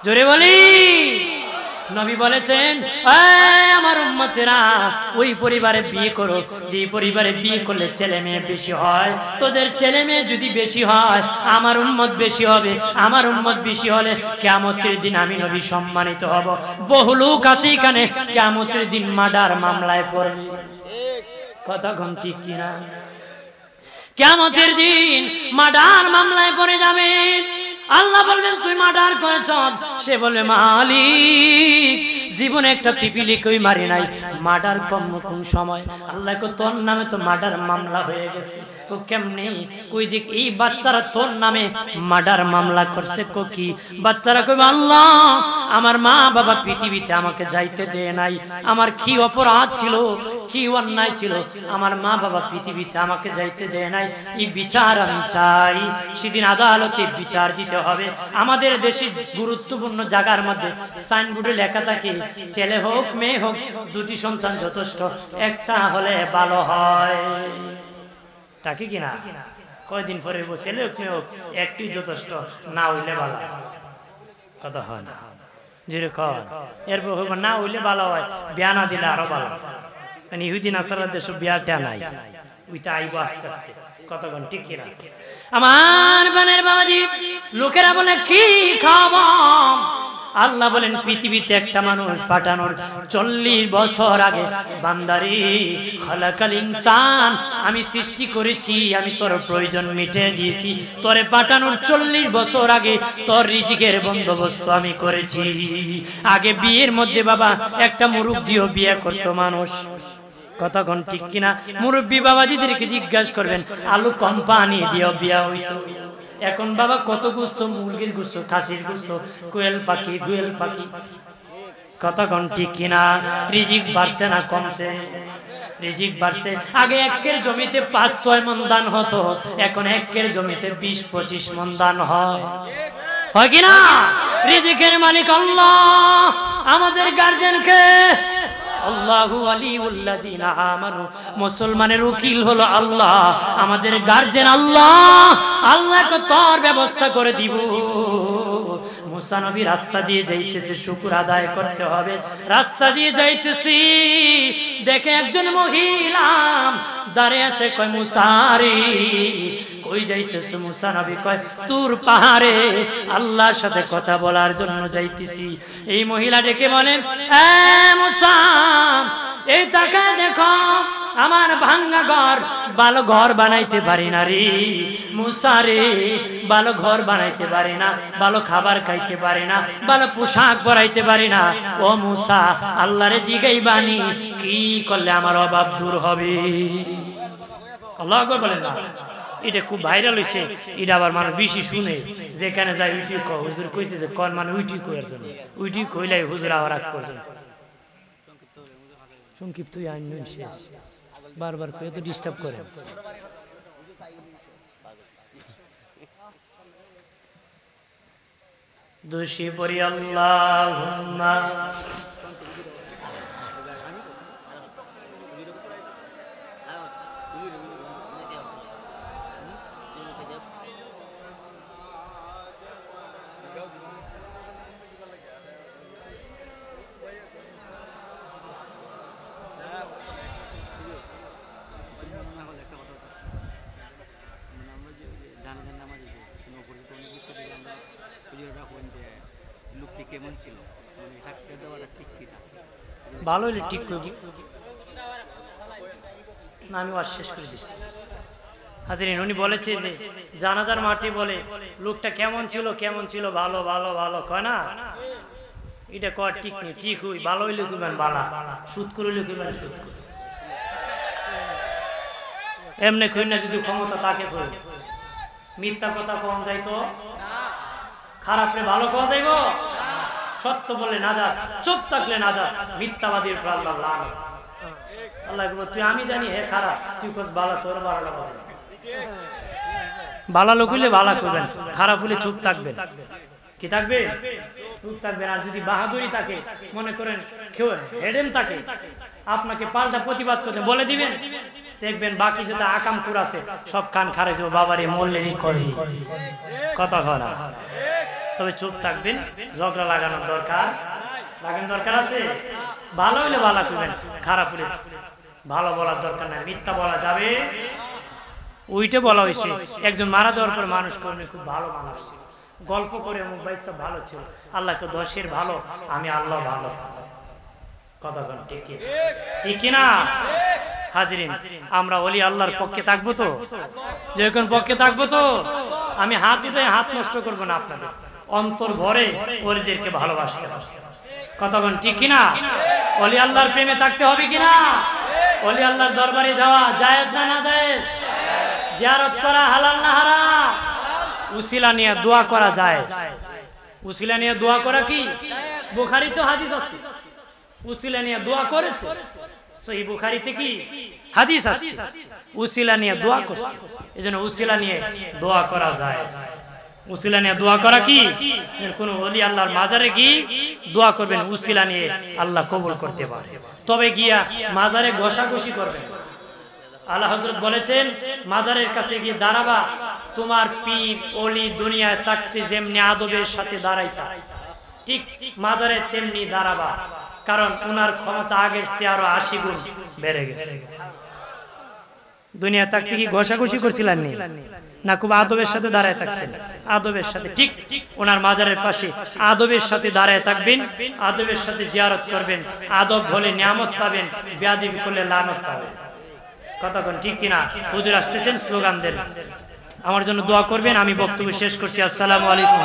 জোরে বলি। নবী বলেছেন, আমার উম্মতেরা, ওই পরিবারে বিয়ে করো যে পরিবারে বিয়ে করলে ছেলে মেয়ে বেশি হয়। তোদের ছেলে মেয়ে যদি বেশি হয়, আমার উম্মত বেশি হবে। আমার উম্মত বেশি হলে কিয়ামতের দিন আমি নবী সম্মানিত হব। বহু লোক আছে এখানে কিয়ামতের দিন মার্ডার মামলায় পড়বে। কথা কোন ঠিক কিনা? কিয়ামতের দিন মার্ডার মামলায় পড়ে যাবেন। আল্লাহ বলবেন, তুই মার্ডার করেছ? সে বলে, মালিক, জীবনে একটা পিপিলি কই মারি নাই। মার্ডার কোন সময়? আল্লাহ কো, তোর নামে তো মার্ডার মামলা হয়ে গেছে। তো কেমনে? কই দেখ, এই বাচ্চারা তোর নামে মার্ডার মামলা করছে। কো কি? বাচ্চারা কইবে, আল্লাহ, আমার মা বাবা পৃথিবীতে আমাকে যাইতে দেয় নাই। আমার কি অপরাধ ছিল, কি অন্যায় ছিল, আমার মা বাবা পৃথিবীতে আমাকে যাইতে দেয় নাই। এই বিচার আমি চাই। সেদিন আদালতে বিচার দিতে হবে। আমাদের দেশে গুরুত্বপূর্ণ জায়গার মধ্যে সাইনবোর্ডে লেখা থাকে, ছেলে হোক মেয়ে হোক 2টি সন্তান যথেষ্ট, একটা হলে ভালো হয়। তাকে কিনা? কয়দিন পরে ছেলে হোক মেয়ে হোক, একটি যথেষ্ট, না হইলে ভালো। কথা হয় না? যেরকম এরপর না হইলে ভালো হয়, বিয়া না দিলে আরো ভালো। মানে ইহুদি নাসারার দেশে বিয়াটা নাই, ওইটা আইব আস্তে আস্তে। কতক্ষণ ঠিক কিনা? আমার বানের বাবাজি, লোকেরা বলে কি খাওয়াবো? আল্লাহ বলেন, পৃথিবীতে একটা মানুষ পাঠানোর 40 বছর আগে, বান্দারি খালাকাল ইনসান, আমি সৃষ্টি করেছি, আমি তোর প্রয়োজন মিটিয়ে দিয়েছি। তোরে পাঠানোর 40 বছর আগে তোর রিজিকের বন্দোবস্ত আমি করেছি। আগে বিয়ের মধ্যে বাবা একটা মুরব্বিও বিয়ে করতো মানুষ। কথা কোন ঠিক কিনা? মুরব্বী বাবাজিদেরকে জিজ্ঞাসা করবেন, আলু কম পানি দিও বিয়া হইতো। এখন বাবা কত গুস্ত, মুরগির গুস্ত, খাসির গুস্ত, কোয়েল পাখি, গুয়েল পাখি। কথা কোন ঠিক কিনা? রিজিক বাড়ছে না কমছে? রিজিক বাড়ছে। আগে 1 জমিতে 5-6 মণ ধান হতো, এখন 1 জমিতে 20-25 মণ ধান হয়। হয় কিনা? রিজিকের মালিক আল্লাহ। আমাদের গার্জেনকে আল্লাহু ওয়ালিউল্লাযিনা আমানু, মুসলমানের উকিল হলো আল্লাহ, আমাদের গার্জেন আল্লাহ। আল্লাহকে তোর ব্যবস্থা করে দিব। মুসা নবী রাস্তা দিয়ে যাইতেছে, শুকর আদায় করতে হবে। রাস্তা দিয়ে যাইতেছি, দেখে একজন মহিলা দাঁড়িয়ে আছে। কয়, মুসা রে, কই যাইতেছে? মুসা নবী কয়, তুর পাহাড়ে আল্লাহর সাথে কথা বলার জন্য যাইতেছি। এই মহিলা ডেকে বলেন, এ মুসা, এই তাকায় দেখো আমার ভাঙ্গা ঘর, ভালো ঘর বানাইতে পারি না রে মুসা রে, ভালো ঘর বানাইতে পারি না, ভালো খাবার খাইতে পারি না, ভালো পোশাক পরাইতে পারি না। ও মুসা, আল্লাহরে জিগাই বানি কি করলে আমার অভাব দূর হবে? আল্লাহু আকবার বলেন না। এটা খুব ভাইরাল হইছে, এটা আবার মানুষ বেশি শুনে, যেখানে যায় উইটি কয় হুজুর কইতে যে কোন মানে উইটি কইয়ার জন্য, উইটি কইলাই হুজুর আবার আগ পর্যন্ত সংক্ষিপ্ত আইন শেষ, বারবার কয়ে তো ডিস্টার্ব করে। দোষী পড়ি আল্লাহুম্মা ভালো হলে ঠিক করবি না, আমি ওয়াজ শেষ করে দিচ্ছি। হাজিরিন, উনি বলেছে যে জানাজার মাটি বলে লোকটা কেমন ছিল কেমন ছিল, ভালো ভালো ভালো কয় না, এটা কয় ঠিক নেই, ঠিক হই ভালো হইলে কইবেন বালা, সুদ করলে কইবেন সুদ করে, এমনি কই না যদি ক্ষমতা তাকে কই। মিথ্যা কথা কম যাইতো, খারাপে ভালো কওয়া যাইব, সত্য বলে না যা, চুপ থাকলে না যা, মিথ্যাবাদীর উপর আল্লাহ লানত। আল্লাহ বলল তুই আমি জানি হে খারাপ, তুই কস বালা, তোর ভালো লাগা, বালা লোক হইলে বালা করবেন, খারাপ হলে চুপ থাকবেন। কি থাকবে? চুপ থাকবেন। আর যদি বাহাদুরি থাকে, মনে করেন কেউ হেডেন থাকে, আপনাকে পাল্টা প্রতিবাদ করতে বলে দিবেন, দেখবেন বাকি যেটা আকামপুর আছে সব কান খারাপ, বাবারে মল্লেরই করি কথা করা। তবে চুপ থাকবেন, ঝগড়া লাগানোর দরকার দরকার আছে। ভালো হইলে ভালো করবেন, খারাপ হলে ভালো বলার দরকার নাই। মিথ্যা বলা যাবে, ওইটা বলা হয়েছে একজন মারা যাওয়ার পর মানুষ কর্মী খুব ভালো মানুষ ছিল, গল্প করে অমুক ভাই সব ভালো ছিল, আল্লাহকে দশের ভালো, আমি আল্লাহ ভালো কথা বল, ঠিক কিনা? হাজিরিন, আমরা ওলি আল্লাহর পক্ষে থাকবো তো, যখন পক্ষে থাকবো তো আমি হাত উঠে হাত নষ্ট করবো না, আপনাদের অন্তর ভরে ওলিদেরকে ভালোবাসতে হবে, কথা বল, ঠিক কিনা? ওলি আল্লাহর প্রেমে থাকতে হবে কিনা? ওলি আল্লাহর দরবারে যাওয়া জায়েজ না না জায়েজ? জিয়ারত করা হালাল না হারাম? উসিলা নিয়ে দোয়া করা জায়েজ। উসিলা নিয়ে দোয়া করা কি? বুখারী তো হাদিস আছে, উসিলা নিয়ে দোয়া করেছে, সহিহ বুখারীতে কি হাদিস আছে, উসিলা নিয়ে দোয়া করছে, এজন্য উসিলা নিয়ে দোয়া করা জায়েজ। উসিলা নিয়ে দোয়া করা কি? কোন ওলি আল্লাহর মাজারে কি দোয়া করবেন, উসিলা নিয়ে আল্লাহ কবুল করতে পারে। তবে গিয়া মাজারে ঘষাঘষি করবেন। আল্লাহ হযরত বলেছেন, মাজারের কাছে গিয়ে দাঁড়াবা, তোমার পীর ওলি দুনিয়ায় থাকতে যেমনি আদবের সাথে দাঁড়াইতা, ঠিক মাজারে তেমনি দাঁড়াবা, কারণ উনার ক্ষমতা আগের চেয়ে আরো 80 গুণ বেড়ে গেছে। দুনিয়া থাকতে কি ঘষাঘষি করছিলেন না, খুব আদবের সাথে দাঁড়ায় থাকতেন, আদবের সাথে, ঠিক ওনার মাজারের পাশে আদবের সাথে দাঁড়ায় থাকবেন, আদবের সাথে জিয়ারত করবেন। আদব হলে নিয়ামত পাবেন, বেয়াদবি করলে লানত পাবেন, কথা কোন ঠিক কিনা? হুজুর আসতেছেন, স্লোগান দেন, আমার জন্য দোয়া করবেন। আমি বক্তব্য শেষ করছি। আসসালামু আলাইকুম।